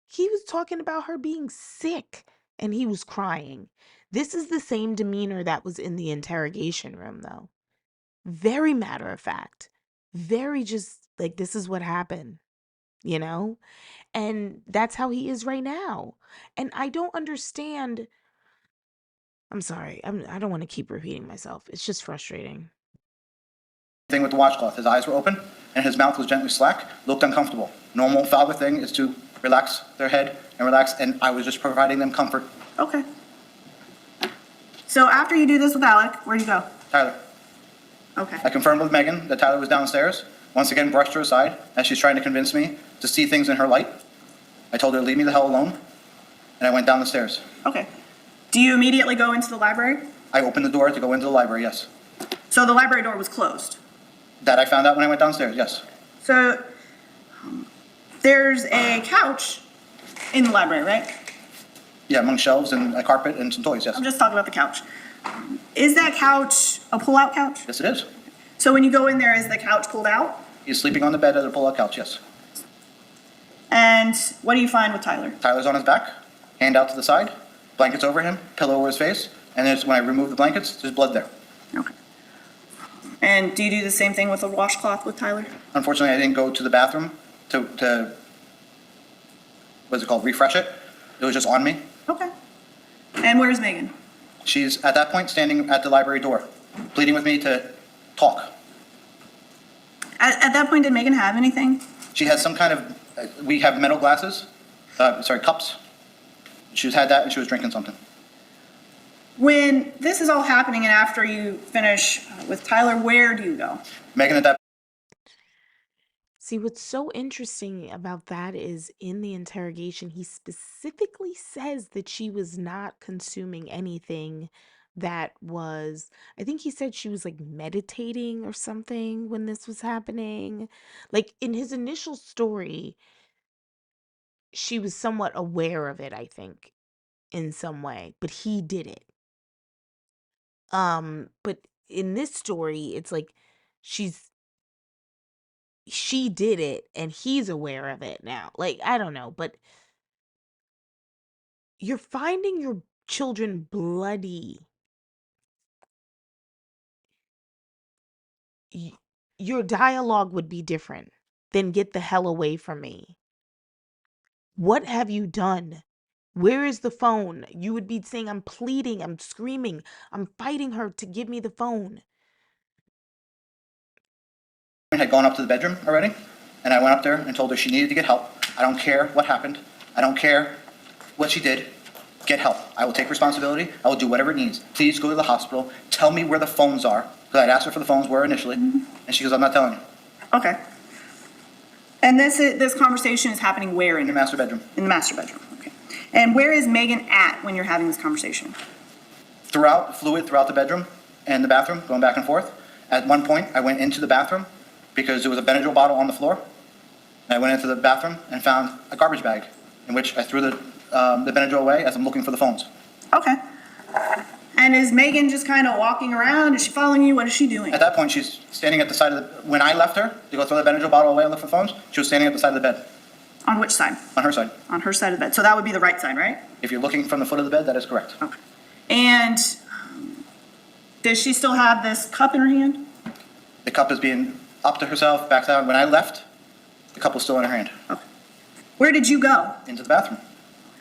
He was talking about her being sick and he was crying. This is the same demeanor that was in the interrogation room, though. Very matter of fact. Very just like, this is what happened, you know? And that's how he is right now. And I don't understand. I'm sorry. I don't want to keep repeating myself. It's just frustrating. Thing with the washcloth. His eyes were open, and his mouth was gently slack, looked uncomfortable. Normal father thing is to relax their head and relax, and I was just providing them comfort. Okay. So after you do this with Alek, where do you go? Tyler. Okay. I confirmed with Megan that Tyler was downstairs, once again brushed her aside as she's trying to convince me to see things in her light. I told her to leave me the hell alone, and I went down the stairs. Okay. Do you immediately go into the library? I opened the door to go into the library, yes. So the library door was closed. That I found out when I went downstairs, yes. So there's a couch in the library, right? Yeah, among shelves and a carpet and some toys, yes. I'm just talking about the couch. Is that couch a pull-out couch? Yes, it is. So when you go in there, is the couch pulled out? He's sleeping on the bed at a pull-out couch, yes. And what do you find with Tyler? Tyler's on his back, hand out to the side, blankets over him, pillow over his face, and there's, when I remove the blankets, there's blood there. Okay. And do you do the same thing with the washcloth with Tyler? Unfortunately, I didn't go to the bathroom to what's it called, refresh it. It was just on me. Okay. And where's Megan? She's, at that point, standing at the library door, pleading with me to talk. At that point, did Megan have anything? She has some kind of, we have metal glasses, cups. She had that and she was drinking something. When this is all happening and after you finish with Tyler, where do you go? Megan at that See, what's so interesting about that is in the interrogation, he specifically says that she was not consuming anything that was, I think he said she was like meditating or something when this was happening. Like in his initial story, she was somewhat aware of it, I think, in some way, but he did it. But in this story, it's like she did it and he's aware of it now. Like, I don't know, but you're finding your children bloody. Your dialogue would be different than get the hell away from me. What have you done? Where is the phone? You would be saying, I'm pleading, I'm screaming, I'm fighting her to give me the phone. had gone up to the bedroom already, and I went up there and told her she needed to get help. I don't care what happened. I don't care what she did. Get help. I will take responsibility. I will do whatever it needs. Please go to the hospital. Tell me where the phones are. Because I'd asked her for the phones were initially, and she goes, I'm not telling you. Okay. And this conversation is happening where In the master bedroom. In the master bedroom, okay. And where is Megan at when you're having this conversation? Fluid throughout the bedroom and the bathroom, going back and forth. At one point, I went into the bathroom because there was a Benadryl bottle on the floor. And I went into the bathroom and found a garbage bag in which I threw the Benadryl away as I'm looking for the phones. Okay. And is Megan just kind of walking around? Is she following you? What is she doing? At that point, she's standing at the side of the, when I left her to go throw the Benadryl bottle away and look for the phones, she was standing at the side of the bed, On which side? on her side. On her side of the bed. So that would be the right side, right? If you're looking from the foot of the bed, that is correct. Okay. And does she still have this cup in her hand? The cup is being up to herself, back down. When I left, the cup was still in her hand, Okay. Where did you go? into the bathroom.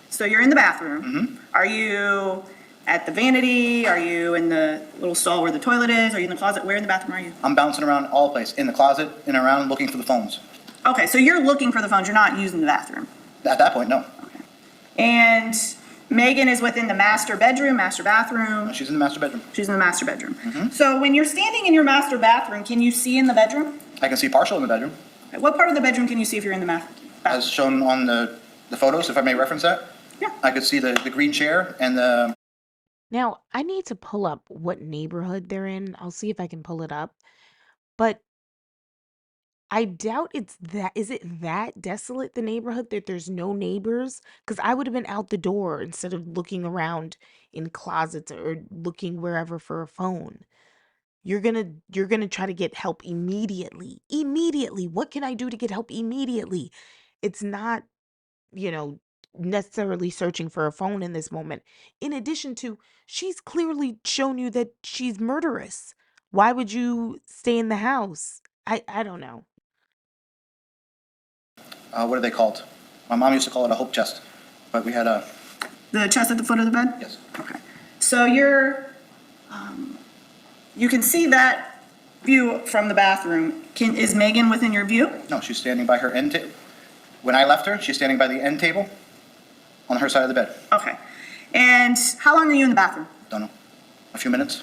So you're in the bathroom. Mm-hmm. Are you at the vanity? Are you in the little stall where the toilet is? Are you in the closet? Where in the bathroom are you? I'm bouncing around all the place, in the closet, and around, looking for the phones. Okay, so you're looking for the phones. You're not using the bathroom. At that point, no. Okay. And Megan is within the master bedroom, master bathroom. She's in the master bedroom. She's in the master bedroom. Mm-hmm. So when you're standing in your master bathroom, can you see in the bedroom? I can see partial in the bedroom, Okay, what part of the bedroom can you see if you're in the bathroom? as shown on the The photos, if I may reference that? Yeah. I could see the green chair and the, Now, I need to pull up what neighborhood they're in. I'll see if I can pull it up. But I doubt it's that. Is it that desolate, the neighborhood, that there's no neighbors? Because I would have been out the door instead of looking around in closets or looking wherever for a phone. You're gonna try to get help immediately. Immediately. What can I do to get help immediately? It's not, you know, necessarily searching for a phone in this moment. In addition to, she's clearly shown you that she's murderous. Why would you stay in the house? I don't know. what are they called? My mom used to call it a hope chest, but we had a, The chest at the foot of the bed? yes. Okay. So you can see that view from the bathroom. Is Megan within your view? No, she's standing by her end table. When I left her, she's standing by the end table on her side of the bed. Okay. And how long are you in the bathroom? Don't know, a few minutes.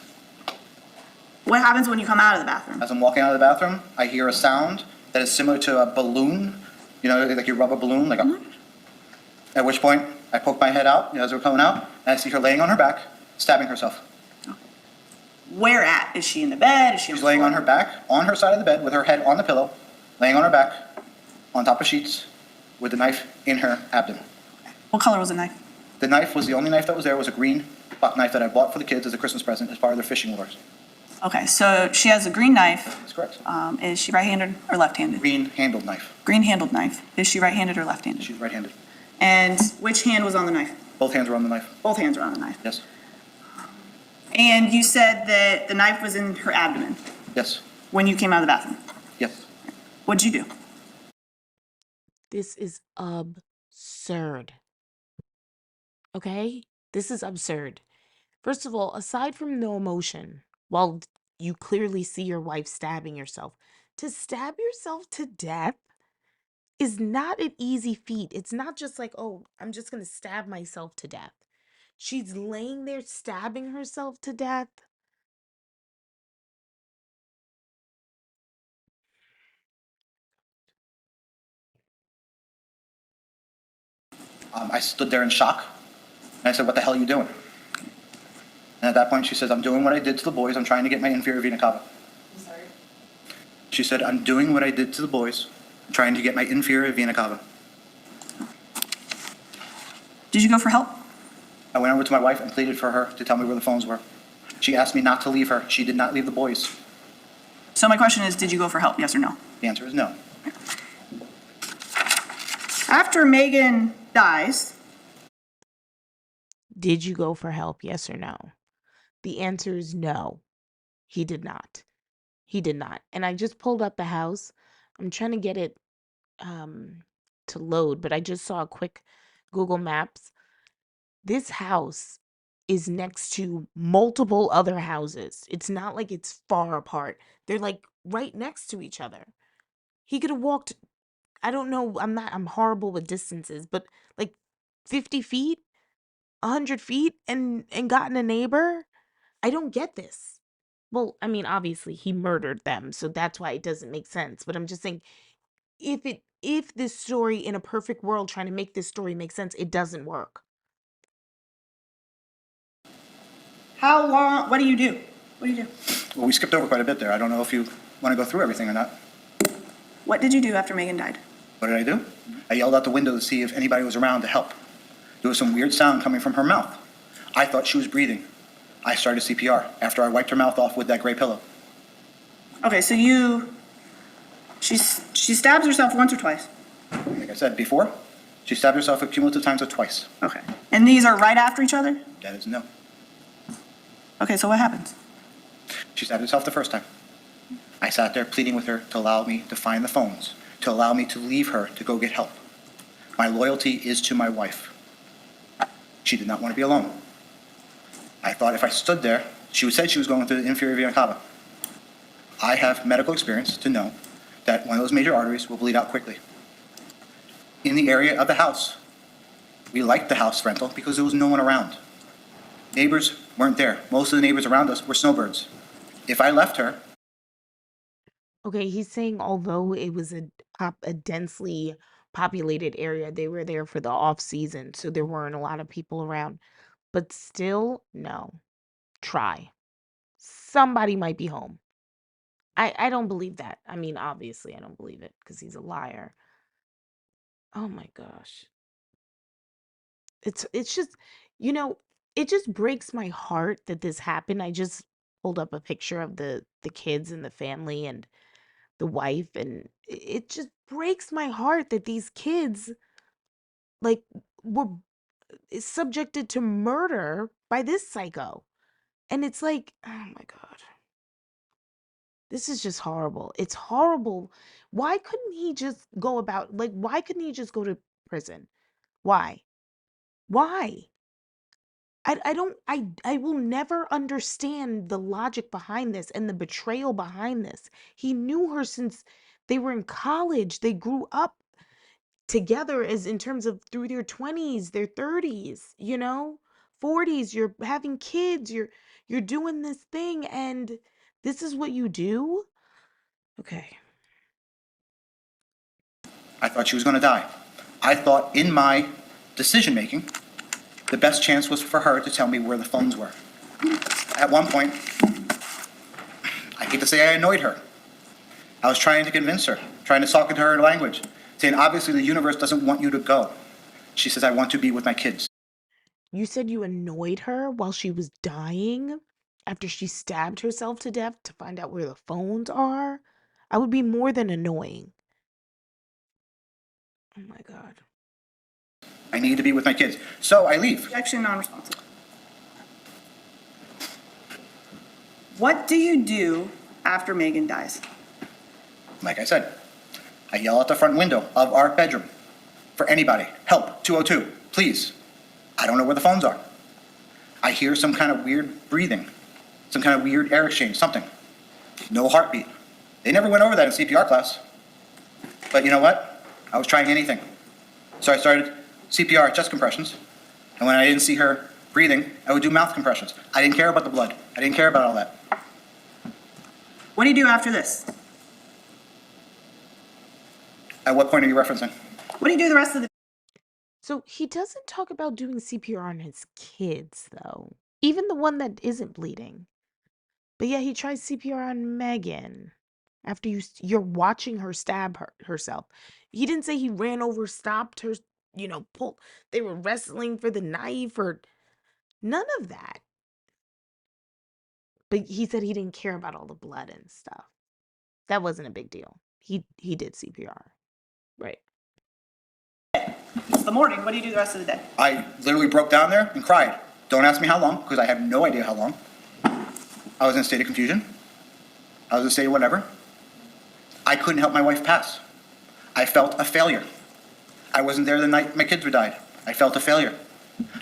What happens when you come out of the bathroom? As I'm walking out of the bathroom, I hear a sound that is similar to a balloon, you know, like you rub a balloon, like a, at which point I poke my head out, you know, as we're coming out, and I see her laying on her back, stabbing herself. Where at? Is she in the bed? Is she on She's the laying floor? on her back, on her side of the bed, with her head on the pillow, laying on her back, on top of sheets, with the knife in her abdomen. What color was the knife? The knife was the only knife that was there, was a green buck knife that I bought for the kids as a Christmas present as part of their fishing lures. Okay, so she has a green knife. That's correct. Is she right-handed or left-handed? Green-handled knife. Green-handled knife. Is she right-handed or left-handed? She's right-handed. And which hand was on the knife? Both hands were on the knife. Both hands are on the knife. Yes. And you said that the knife was in her abdomen Yes. when you came out of the bathroom. Yes. What'd you do? This is absurd. Okay? This is absurd. First of all, aside from no emotion, while you clearly see your wife stabbing yourself, to stab yourself to death is not an easy feat. It's not just like, oh, I'm just going to stab myself to death. She's laying there stabbing herself to death. I stood there in shock, and I said, "What the hell are you doing?" And at that point, she says, "I'm doing what I did to the boys. I'm trying to get my inferior vena cava." I'm sorry. She said, "I'm doing what I did to the boys, trying to get my inferior vena cava." Did you go for help? I went over to my wife and pleaded for her to tell me where the phones were. She asked me not to leave her. She did not leave the boys. So my question is, did you go for help, yes or no? The answer is no. After Megan dies, Did you go for help? Yes or no? The answer is no. He did not. He did not. And I just pulled up the house. I'm trying to get it to load, but I just saw a quick Google Maps. This house is next to multiple other houses. It's not like it's far apart. They're like right next to each other. He could have walked, I don't know, I'm horrible with distances, but like 50 feet, 100 feet and gotten a neighbor. I don't get this. Well, I mean, obviously he murdered them, so that's why it doesn't make sense. But I'm just saying, if this story in a perfect world trying to make this story make sense, it doesn't work. how long, what do you do? What do you do? Well, we skipped over quite a bit there. I don't know if you want to go through everything or not. What did you do after Megan died? What did I do? I yelled out the window to see if anybody was around to help. There was some weird sound coming from her mouth. I thought she was breathing. I started CPR after I wiped her mouth off with that gray pillow. Okay, so she stabs herself once or twice? Like I said before, she stabbed herself a cumulative times of twice. Okay. And these are right after each other? That is no. Okay, so what happens? She stabbed herself the first time. I sat there pleading with her to allow me to find the phones, to allow me to leave her to go get help. My loyalty is to my wife. She did not want to be alone. I thought if I stood there, she said she was going through the inferior vena cava. I have medical experience to know that one of those major arteries will bleed out quickly. In the area of the house, we liked the house rental because there was no one around. Neighbors weren't there. Most of the neighbors around us were snowbirds. If I left her, Okay, he's saying although it was a densely populated area. They were there for the off season, so there weren't a lot of people around. But still, no. Try. Somebody might be home. I don't believe that. I mean, obviously, I don't believe it because he's a liar. Oh my gosh. It's just, you know, it just breaks my heart that this happened. I just pulled up a picture of the kids and the family and the wife, and it just breaks my heart that these kids like were subjected to murder by this psycho. And it's like, oh my god. This is just horrible. It's horrible. Why couldn't he just go about, like, why couldn't he just go to prison? Why? Why? I don't I will never understand the logic behind this and the betrayal behind this. He knew her since they were in college. They grew up together as in terms of through their 20s, their 30s, 40s, you're having kids, you're doing this thing and this is what you do? Okay. I thought she was going to die. I thought in my decision making, the best chance was for her to tell me where the phones were. At one point, I hate to say I annoyed her. I was trying to convince her, trying to talk into her language, saying, obviously the universe doesn't want you to go. She says, I want to be with my kids. You said you annoyed her while she was dying after she stabbed herself to death to find out where the phones are? I would be more than annoying. Oh my god. I need to be with my kids. So I leave. Objection, non-responsive. What do you do after Megan dies? Like I said, I yell out the front window of our bedroom for anybody. Help, 202, please. I don't know where the phones are. I hear some kind of weird breathing, some kind of weird air exchange, something. No heartbeat. They never went over that in CPR class. But you know what? I was trying anything. So I started CPR, chest compressions. And when I didn't see her breathing, I would do mouth compressions. I didn't care about the blood. I didn't care about all that. What do you do after this? At what point are you referencing? What do you do the rest of the So he doesn't talk about doing CPR on his kids, though. Even the one that isn't bleeding. But yeah, he tries CPR on Megan after you're watching her stab herself. He didn't say he ran over, stopped her, pulled. They were wrestling for the knife or none of that. But he said he didn't care about all the blood and stuff. That wasn't a big deal. He did CPR. Right. It's the morning. What do you do the rest of the day? I literally broke down there and cried. Don't ask me how long, because I have no idea how long. I was in a state of confusion. I was in a state of whatever. I couldn't help my wife pass. I felt a failure. I wasn't there the night my kids were died. I felt a failure.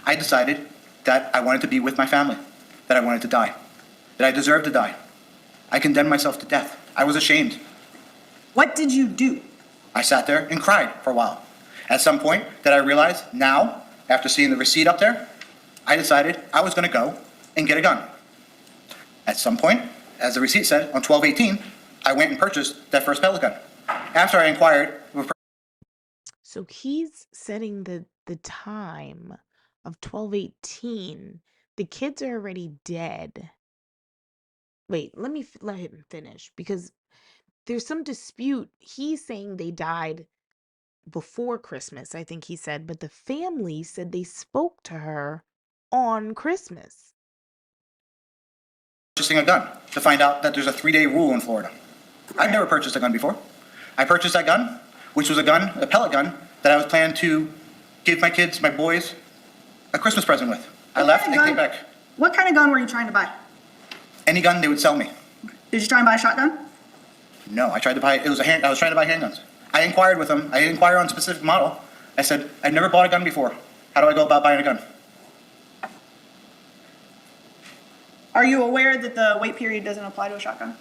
I decided that I wanted to be with my family, that I wanted to die, that I deserved to die. I condemned myself to death. I was ashamed. What did you do? I sat there and cried for a while. At some point that I realized now, after seeing the receipt up there, I decided I was going to go and get a gun. At some point, as the receipt said, on 12/18, I went and purchased that first pellet gun. After I inquired with So he's setting the time of 12:18. The kids are already dead. Wait, let him finish because there's some dispute. He's saying they died before Christmas, I think he said, but the family said they spoke to her on Christmas. purchasing a gun to find out that there's a 3-day rule in Florida. I've never purchased a gun before. I purchased that gun, which was a pellet gun, that I was planning to give my kids, my boys, a Christmas present with. I left and came back. What kind of gun were you trying to buy? Any gun they would sell me. Did you try and buy a shotgun? No, I tried to buy, I was trying to buy handguns. I inquired with them. I didn't inquire on a specific model. I said, I've never bought a gun before. How do I go about buying a gun? Are you aware that the wait period doesn't apply to a shotgun?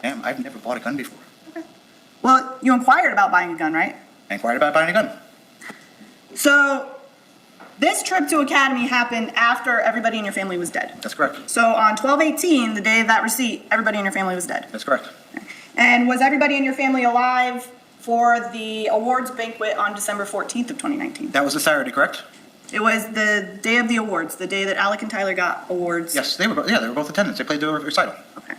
Ma'am, I've never bought a gun before. Okay. Well, you inquired about buying a gun, right? I inquired about buying a gun. So this trip to Academy happened after everybody in your family was dead. That's correct. So on 12/18, the day of that receipt, everybody in your family was dead. That's correct. And was everybody in your family alive for the awards banquet on December 14th of 2019. That was a Saturday, correct? It was the day of the awards, the day that Alek and Tyler got awards. Yes, they were both attendants. They played the recital. Okay.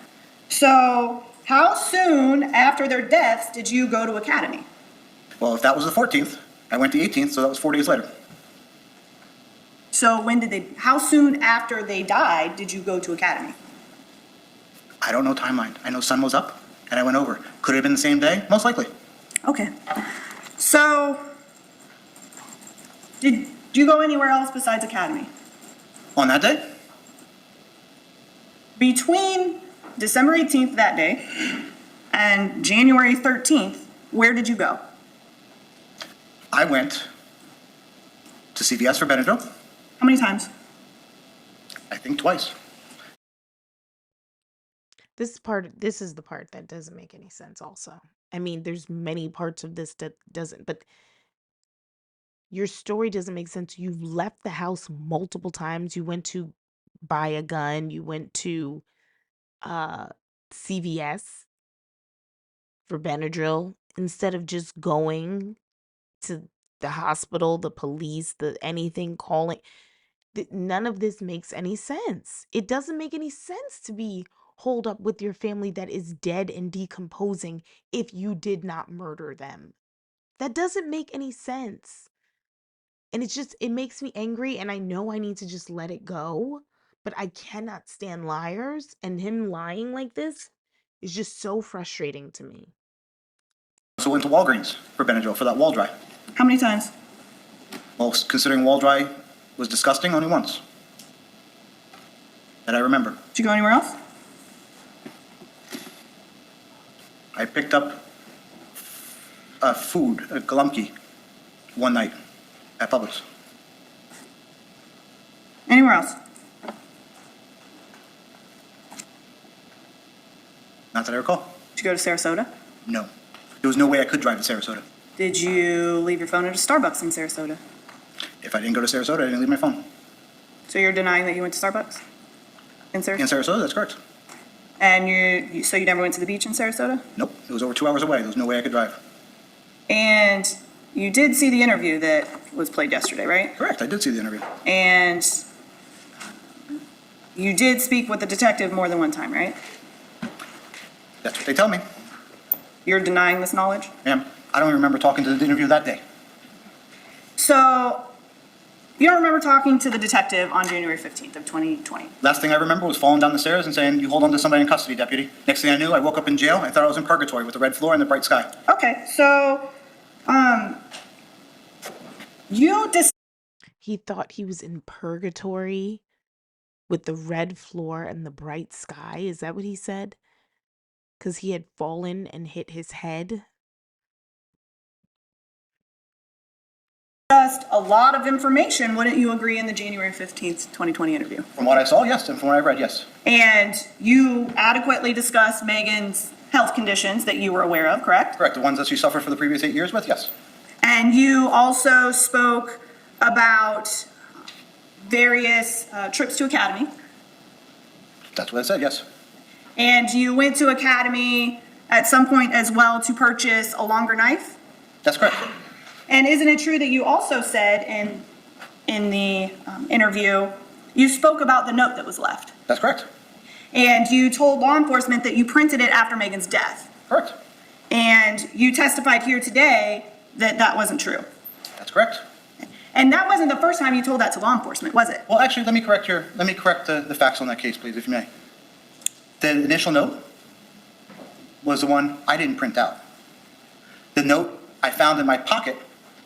So how soon after their deaths did you go to academy? Well, if that was the 14th, I went the 18th, so that was 4 days later. So how soon after they died did you go to academy? I don't know timeline. I know sun was up, and I went over. Could it have been the same day? Most likely. Okay. So did you go anywhere else besides academy? On that day? Between December 18th that day and January 13th, where did you go? I went to CVS for Benadryl, How many times? I think twice. This is the part that doesn't make any sense also. I mean, there's many parts of this that doesn't, but your story doesn't make sense. You've left the house multiple times. You went to buy a gun, you went to uh CVS for Benadryl instead of just going to the hospital, the police, the anything calling. None of this makes any sense. It doesn't make any sense to be holed up with your family that is dead and decomposing if you did not murder them. That doesn't make any sense. And it makes me angry, and I know I need to just let it go, but I cannot stand liars, and him lying like this is just so frustrating to me. So went to Walgreens for Benadryl for that wall dry. How many times? Well, considering wall dry was disgusting, only once. That I remember. Did you go anywhere else? I picked up food, a Glumke, one night at Publix. Anywhere else? Not that I recall. Did you go to Sarasota? No. There was no way I could drive to Sarasota. Did you leave your phone at a Starbucks in Sarasota? If I didn't go to Sarasota, I didn't leave my phone. So you're denying that you went to Starbucks in Sarasota? In Sarasota, that's correct. And so you never went to the beach in Sarasota? Nope, it was over 2 hours away. There was no way I could drive. And you did see the interview that was played yesterday, right? Correct, I did see the interview. And you did speak with the detective more than one time, right? That's what they tell me. You're denying this knowledge? Ma'am, I don't even remember talking to the interview that day. So you don't remember talking to the detective on January 15th of 2020? Last thing I remember was falling down the stairs and saying, "You hold on to somebody in custody, deputy." Next thing I knew, I woke up in jail. I thought I was in purgatory with the red floor and the bright sky. Okay, so you He thought he was in purgatory with the red floor and the bright sky. Is that what he said? Because he had fallen and hit his head. discussed a lot of information, wouldn't you agree, in the January 15th, 2020 interview? From what I saw, yes, and from what I read, yes. And you adequately discussed Megan's health conditions that you were aware of, correct? Correct, the ones that she suffered for the previous 8 years with, yes. And you also spoke about various trips to Academy. That's what I said, yes. And you went to Academy at some point as well to purchase a longer knife. That's correct. And isn't it true that you also said in the interview, you spoke about the note that was left? That's correct. And you told law enforcement that you printed it after Megan's death. Correct. And you testified here today that that wasn't true. That's correct. And that wasn't the first time you told that to law enforcement, was it? Well, actually, let me correct the facts on that case, please, if you may. The initial note was the one I didn't print out. The note I found in my pocket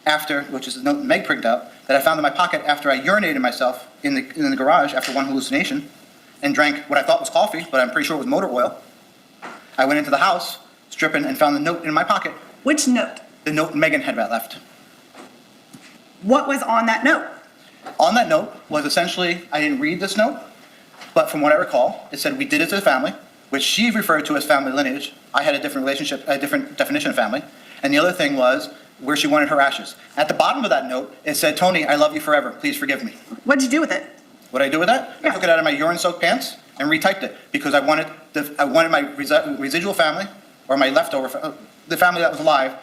after, which is the note Meg printed out, that I found in my pocket after I urinated myself in the garage after one hallucination and drank what I thought was coffee, but I'm pretty sure it was motor oil. I went into the house, stripping, and found the note in my pocket. Which note? The note Megan had left. What was on that note? On that note was essentially, I didn't read this note, but from what I recall, it said we did it as a family, which she referred to as family lineage. I had a different relationship, a different definition of family. And the other thing was where she wanted her ashes. At the bottom of that note, it said, "Tony, I love you forever. Please forgive me." What'd you do with it? What did I do with that? Yeah. I took it out of my urine-soaked pants and retyped it because I wanted my residual family, or my leftover, the family that was alive,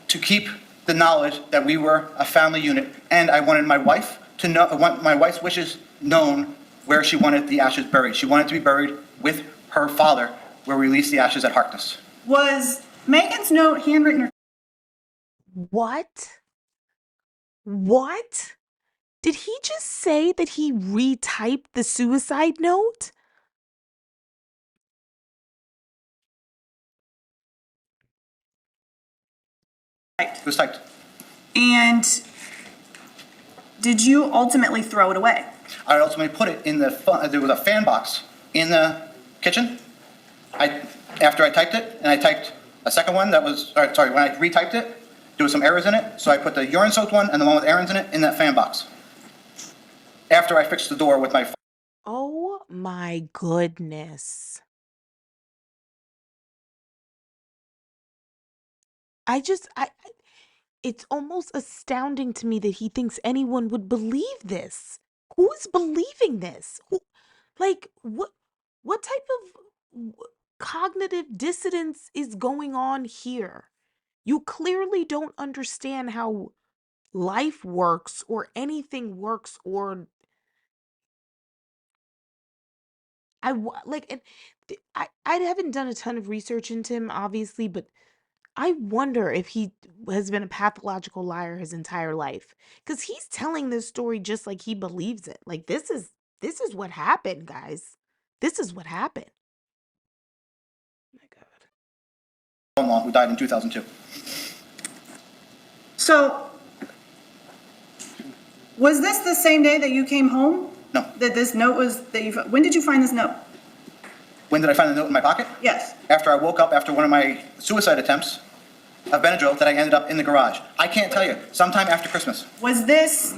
to keep the knowledge that we were a family unit, and I wanted my wife to know, I want my wife's wishes known where she wanted the ashes buried. She wanted to be buried with her father, where we released the ashes at Harkness. Was Megan's note handwritten or? What? What? Did he just say that he retyped the suicide note? It was typed. And did you ultimately throw it away? I ultimately put it in there was a fan box in the kitchen. After I typed it, and I typed a second one that was, when I retyped it, there was some errors in it, so I put the urine-soaked one and the one with errors in it in that fan box. After I fixed the door with my. Oh my goodness. It's almost astounding to me that he thinks anyone would believe this. Who is believing this? What type of cognitive dissonance is going on here? You clearly don't understand how life works or anything works, or I haven't done a ton of research into him, obviously, but I wonder if he has been a pathological liar his entire life, because he's telling this story just like he believes it. Like, this is what happened, guys. This is what happened. My God. Mom, who died in 2002. So, was this the same day that you came home? No. That this note was, when did you find this note? When did I find the note in my pocket? Yes. After I woke up after one of my suicide attempts of Benadryl that I ended up in the garage. I can't tell you, sometime after Christmas. Was this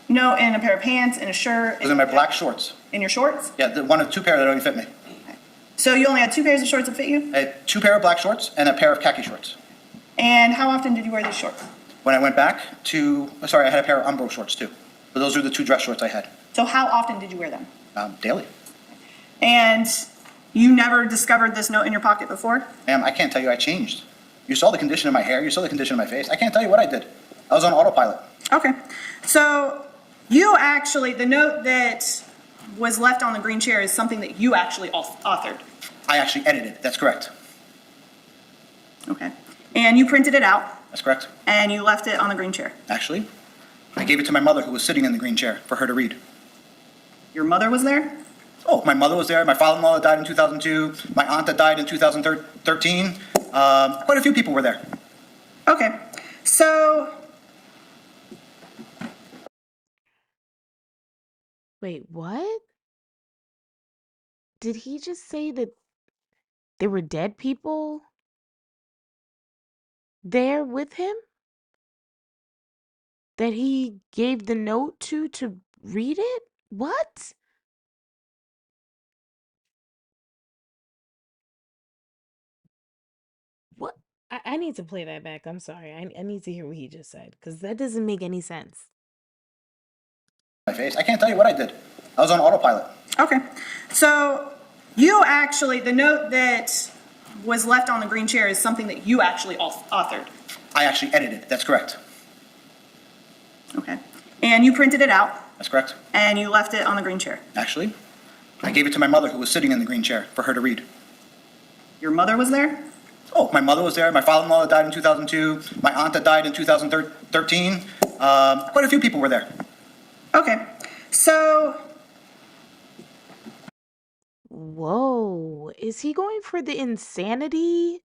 note in a pair of pants, in a shirt? It was in my black shorts. In your shorts? Yeah, the one of two pair that only fit me. So you only had 2 pairs of shorts that fit you? I had 2 pair of black shorts and a pair of khaki shorts. And how often did you wear these shorts? When I went back to, I had a pair of Umbro shorts too. But those are the 2 dress shorts I had. So how often did you wear them? Daily. And you never discovered this note in your pocket before? Ma'am, I can't tell you I changed. You saw the condition of my hair, you saw the condition of my face. I can't tell you what I did. I was on autopilot. Okay. So you actually, the note that was left on the green chair is something that you actually authored? I actually edited it, that's correct. Okay. And you printed it out? That's correct. And you left it on the green chair? Actually, I gave it to my mother who was sitting in the green chair for her to read. Your mother was there? Oh, my mother was there, my father-in-law died in 2002, my aunt that died in 2013. Quite a few people were there. Okay. So, Wait, what? Did he just say that there were dead people there with him? That he gave the note to read it? What? What? I need to play that back. I'm sorry. I need to hear what he just said, because that doesn't make any sense. My face, I can't tell you what I did. I was on autopilot. okay. So you actually, the note that was left on the green chair is something that you actually authored? I actually edited it, that's correct. Okay. And you printed it out? That's correct. And you left it on the green chair? Actually, I gave it to my mother who was sitting in the green chair for her to read. Your mother was there? Oh, my mother was there, my father-in-law that died in 2002, my aunt that died in 2013. Quite a few people were there. Okay. So, Whoa. Is he going for the insanity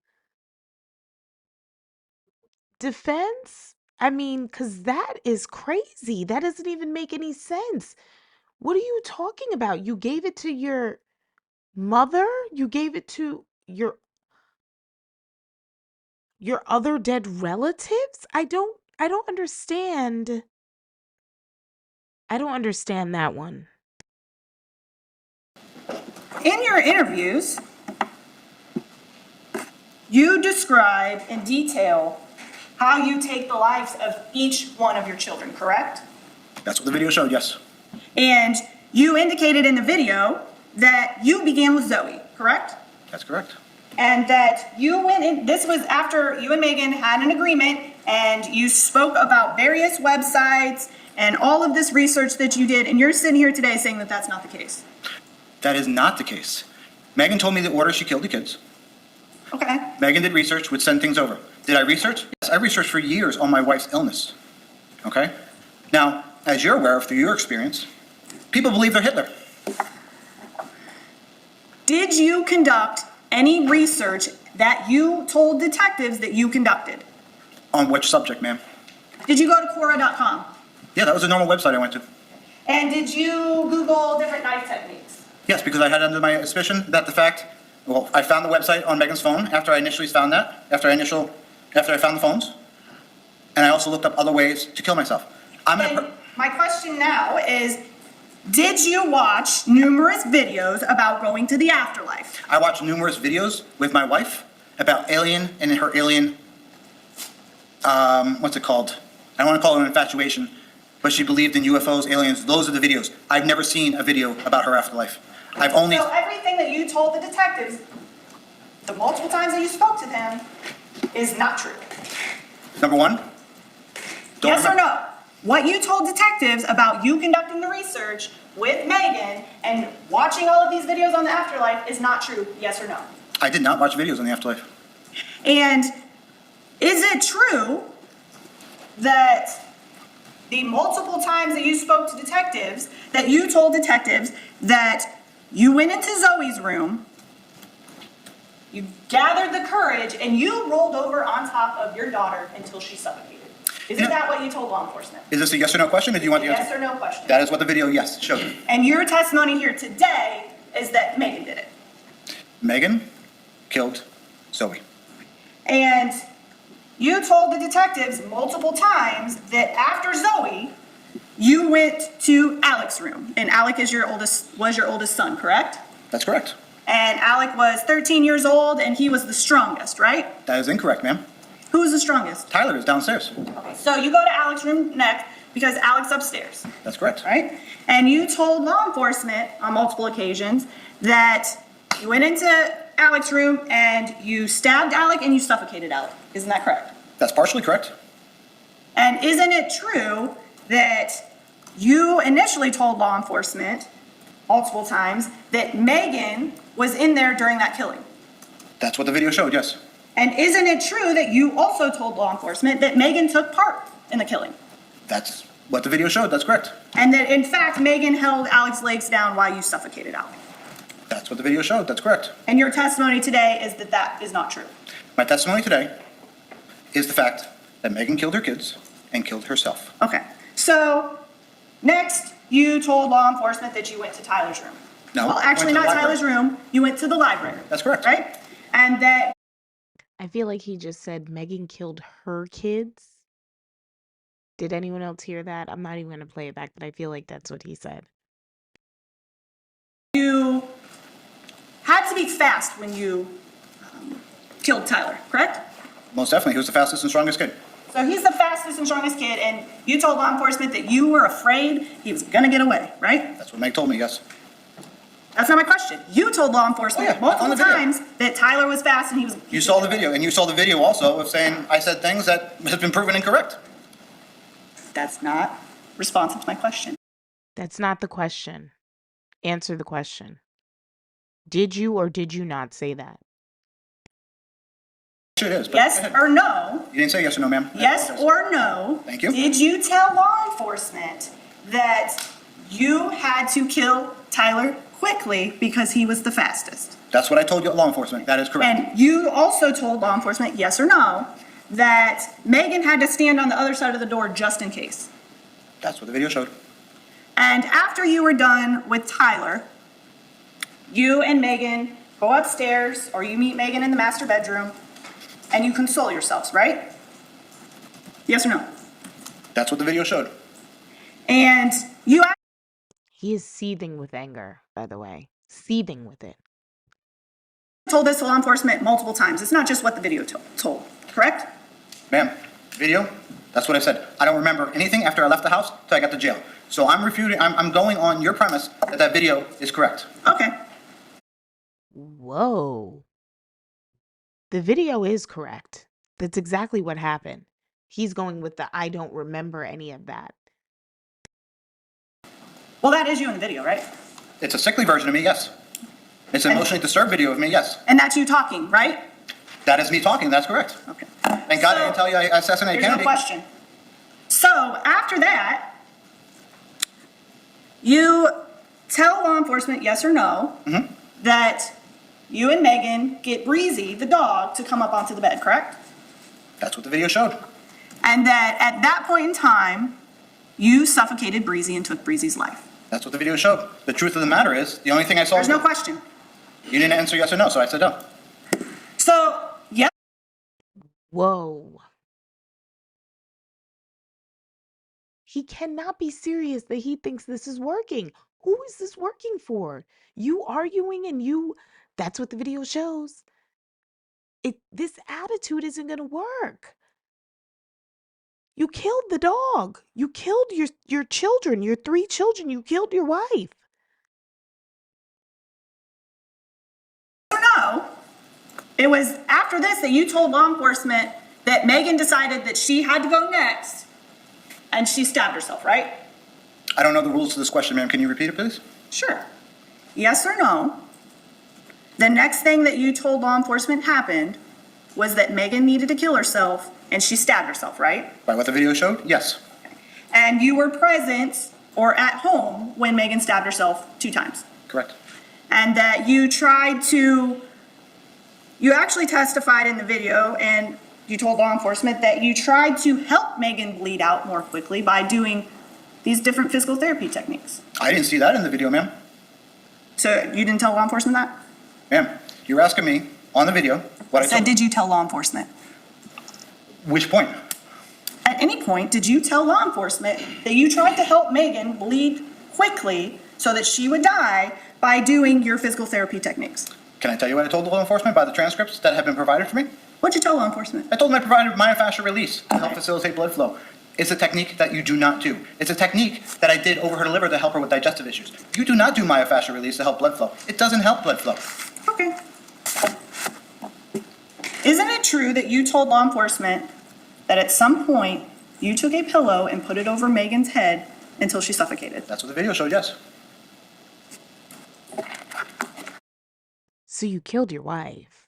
defense? I mean, because that is crazy. That doesn't even make any sense. What are you talking about? You gave it to your mother? You gave it to your other dead relatives? I don't understand. I don't understand that one. in your interviews, you describe in detail how you take the lives of each one of your children, correct? That's what the video showed, yes. And you indicated in the video that you began with Zoe, correct? That's correct. and that you went in, this was after you and Megan had an agreement and you spoke about various websites and all of this research that you did, and you're sitting here today saying that that's not the case. That is not the case. Megan told me the order she killed the kids. Okay. Megan did research, would send things over. Did I research? Yes, I researched for years on my wife's illness. Okay? Now, as you're aware of through your experience, people believe they're Hitler. Did you conduct any research that you told detectives that you conducted? On which subject, ma'am? Did you go to Quora.com? Yeah, that was a normal website I went to. And did you Google different knife techniques? Yes, because I had under my suspicion that the fact, well, I found the website on Megan's phone after I initially found that, after I found the phones. And I also looked up other ways to kill myself. And my question now is, did you watch numerous videos about going to the afterlife? I watched numerous videos with my wife about alien and her alien, what's it called? I don't want to call it an infatuation, but she believed in UFOs, aliens. Those are the videos. I've never seen a video about her afterlife. I've only... So everything that you told the detectives, the multiple times that you spoke to them, is not true. Number one. don't Yes or remember- no? What you told detectives about you conducting the research with Megan and watching all of these videos on the afterlife is not true, yes or no? I did not watch videos on the afterlife. And is it true that the multiple times that you spoke to detectives, that you told detectives that you went into Zoe's room, you gathered the courage, and you rolled over on top of your daughter until she suffocated? Isn't that what you told law enforcement? Is this a yes or no question, or do you want the answer? Yes or no question? That is what the video, yes, showed. And your testimony here today is that Megan did it. Megan killed Zoe. And you told the detectives multiple times that after Zoe, you went to Alek's room. And Alek is was your oldest son, correct? That's correct. And Alek was 13 years old and he was the strongest, right? That is incorrect, ma'am. Who was the strongest? Tyler is downstairs. Okay, so you go to Alek's room next because Alek's upstairs, That's correct. right? And you told law enforcement on multiple occasions that you went into Alek's room and you stabbed Alek and you suffocated Alek. Isn't that correct? That's partially correct. And isn't it true that you initially told law enforcement multiple times that Megan was in there during that killing? That's what the video showed, yes. And isn't it true that you also told law enforcement that Megan took part in the killing? That's what the video showed, that's correct. And that in fact, Megan held Alek's legs down while you suffocated Alek? That's what the video showed, that's correct. And your testimony today is that that is not true? My testimony today is the fact that Megan killed her kids and killed herself. Okay. So next, you told law enforcement that you went to Tyler's room. No, Well, I actually went to not the Tyler's room. You went to the library. That's correct. Right? And that I feel like he just said Megan killed her kids. Did anyone else hear that? I'm not even going to play it back, but I feel like that's what he said. you had to be fast when you killed Tyler, correct? Most definitely, he was the fastest and strongest kid. So he's the fastest and strongest kid, and you told law enforcement that you were afraid he was gonna get away, right? That's what Meg told me, yes. That's not my question. You told law enforcement Oh, yeah, on multiple the video. times that Tyler was fast and he was. You saw the video, and you saw the video also of saying I said things that have been proven incorrect. That's not responsive to my question. That's not the question. Answer the question. Did you or did you not say that? Sure it is, but Yes go ahead. or no? You didn't say yes or no, ma'am. I Yes apologize. or no? Thank you. Did you tell law enforcement that you had to kill Tyler quickly because he was the fastest? That's what I told you, law enforcement. That is correct. And you also told law enforcement, yes or no, that Megan had to stand on the other side of the door just in case. That's what the video showed. And after you were done with Tyler, you and Megan go upstairs, or you meet Megan in the master bedroom, and you console yourselves, right? Yes or no? That's what the video showed. And you He is seething with anger, by the way. Seething with it. told this to law enforcement multiple times. It's not just what the video told, correct? Ma'am, video, that's what I said. I don't remember anything after I left the house till I got to jail. So I'm refuting, I'm going on your premise that that video is correct. Okay. Whoa. The video is correct. That's exactly what happened. He's going with the I don't remember any of that. Well, that is you in the video, right? It's a sickly version of me, yes. It's an emotionally disturbed video of me, yes. And that's you talking, right? That is me talking, that's correct. Okay. Thank God I didn't tell you I assassinated There's Kennedy. no question. So after that, you tell law enforcement, yes or no, that you and Megan get Breezy, the dog, to come up onto the bed, correct? That's what the video showed. And that at that point in time, you suffocated Breezy and took Breezy's life. That's what the video showed. The truth of the matter is, the only thing I saw. There's no question. You didn't answer yes or no, so I said no. So, yes. Whoa. He cannot be serious that he thinks this is working. Who is this working for? You arguing and that's what the video shows. This attitude isn't going to work. You killed the dog. You killed your children, your 3 children. You killed your wife. No. It was after this that you told law enforcement that Megan decided that she had to go next and she stabbed herself, right? I don't know the rules to this question, ma'am. Can you repeat it, please? Sure. Yes or no? The next thing that you told law enforcement happened was that Megan needed to kill herself and she stabbed herself, right? By what the video showed? Yes. And you were present or at home when Megan stabbed herself 2 times. Correct. And that you actually testified in the video and you told law enforcement that you tried to help Megan bleed out more quickly by doing these different physical therapy techniques. I didn't see that in the video, ma'am. So you didn't tell law enforcement that? Ma'am, you're asking me on the video what I So told. did you tell law enforcement? Which point? At any point, did you tell law enforcement that you tried to help Megan bleed quickly so that she would die by doing your physical therapy techniques? Can I tell you what I told law enforcement by the transcripts that have been provided for me? What'd you tell law enforcement? I told them I provided myofascial release to help facilitate blood flow. It's a technique that you do not do. It's a technique that I did over her liver to help her with digestive issues. You do not do myofascial release to help blood flow. It doesn't help blood flow. Okay. Isn't it true that you told law enforcement that at some point you took a pillow and put it over Megan's head until she suffocated? That's what the video showed, yes. So you killed your wife.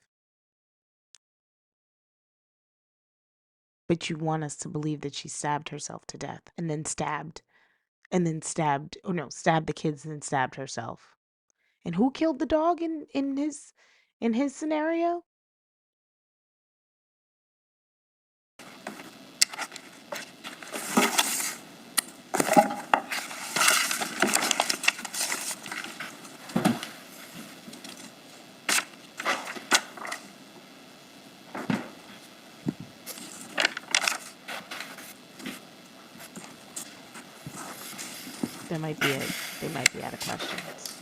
But you want us to believe that she stabbed herself to death stabbed the kids and then stabbed herself. And who killed the dog in his scenario? They might be out of questions.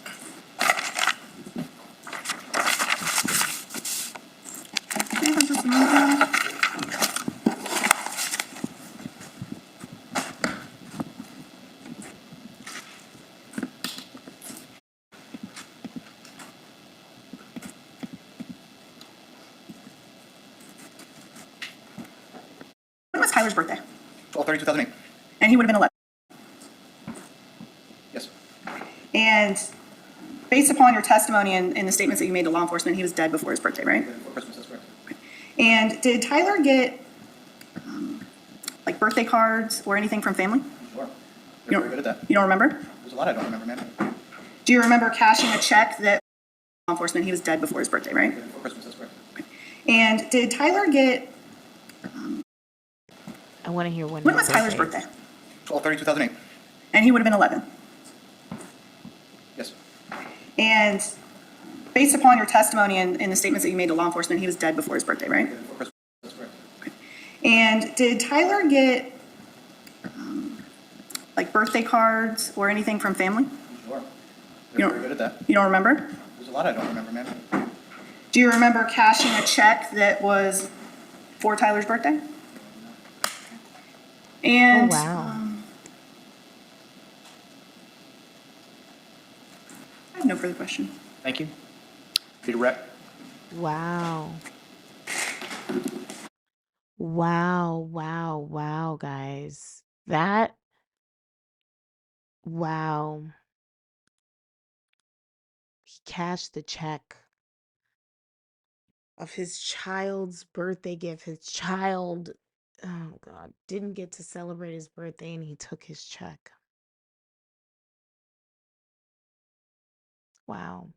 When was Tyler's birthday? 12/30/2008. And he would have been 11. Yes. And based upon your testimony and the statements that you made to law enforcement, he was dead before his birthday, right? Before Christmas, that's correct. And did Tyler get like birthday cards or anything from family? Sure. You You're very good at that. You don't remember? There's a lot I don't remember, ma'am. Do you remember cashing a check that law enforcement, he was dead before his birthday, right? Before Christmas, that's correct. And did Tyler get, I want to hear when was his Tyler's birthday birthday? 12/30/2008. And he would have been 11. Yes. And based upon your testimony and the statements that you made to law enforcement, he was dead before his birthday, right? Before Christmas, that's correct. And did Tyler get like birthday cards or anything from family? Sure. You You're don't- very good at that. You don't remember? There's a lot I don't remember, ma'am. Do you remember cashing a check that was for Tyler's birthday? And Oh, wow. I have no further question. Thank you. Peter Rep. Wow. Wow, guys. Wow. He cashed the check of his child's birthday gift. His child, oh God, didn't get to celebrate his birthday and he took his check. Wow.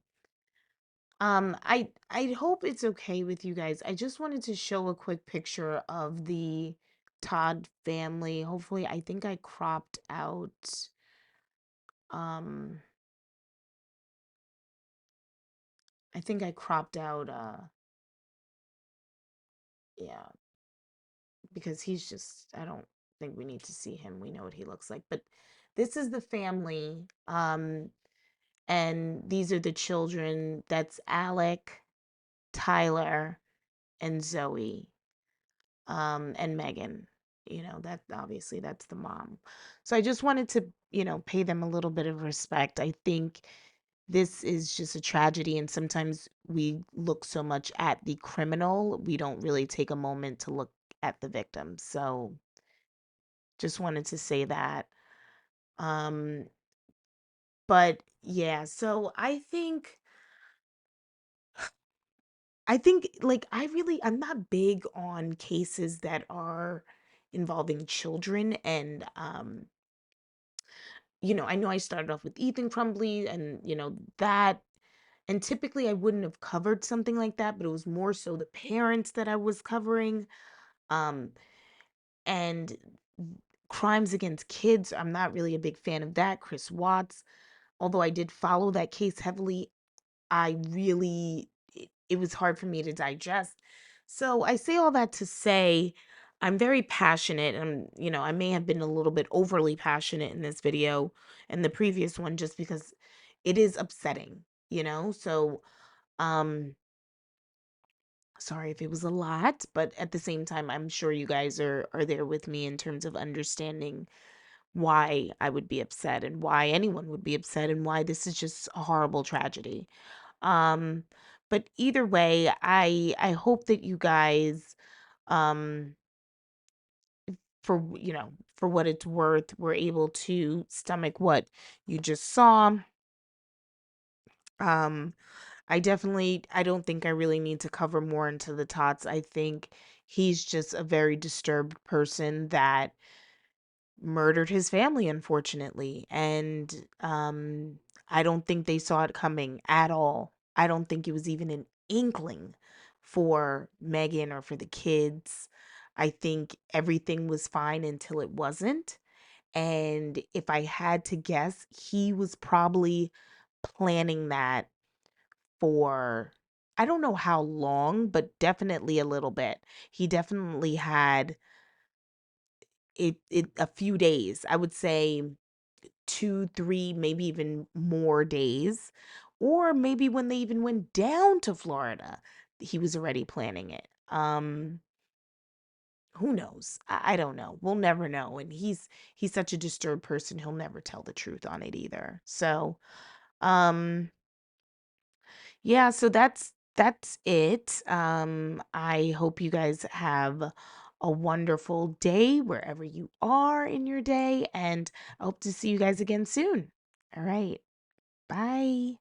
I hope it's okay with you guys. I just wanted to show a quick picture of the Todd family. Hopefully, I think I cropped out um I think I cropped out yeah, because he's just I don't think we need to see him. We know what he looks like. But this is the family and these are the children. That's Alek, Tyler, and Zoe. And Megan. That obviously that's the mom. So I just wanted to, pay them a little bit of respect. I think this is just a tragedy, and sometimes we look so much at the criminal, we don't really take a moment to look at the victim. So just wanted to say that. Um, but yeah, so I think like I'm not big on cases that are involving children and I know I started off with Ethan Crumbly and that and typically I wouldn't have covered something like that, but it was more so the parents that I was covering. Um and crimes against kids, I'm not really a big fan of that. Chris Watts, although I did follow that case heavily, I really it was hard for me to digest. So I say all that to say I'm very passionate and I may have been a little bit overly passionate in this video and the previous one just because it is upsetting. So um sorry if it was a lot, but at the same time I'm sure you guys are there with me in terms of understanding why I would be upset and why anyone would be upset and why this is just a horrible tragedy. Um, but either way, I hope that you guys, um, for what it's worth, were able to stomach what you just saw. Um, I don't think I really need to cover more into the Tots. I think he's just a very disturbed person that murdered his family, unfortunately. And I don't think they saw it coming at all. I don't think it was even an inkling for Megan or for the kids. I think everything was fine until it wasn't. And if I had to guess, he was probably planning that for I don't know how long, but definitely a little bit. He definitely had it a few days. I would say 2, 3, maybe even more days. Or maybe when they even went down to Florida, he was already planning it. Who knows? I don't know. We'll never know. And he's such a disturbed person, he'll never tell the truth on it either. So, um yeah, so that's it. I hope you guys have a wonderful day wherever you are in your day, and I hope to see you guys again soon. All right. Bye.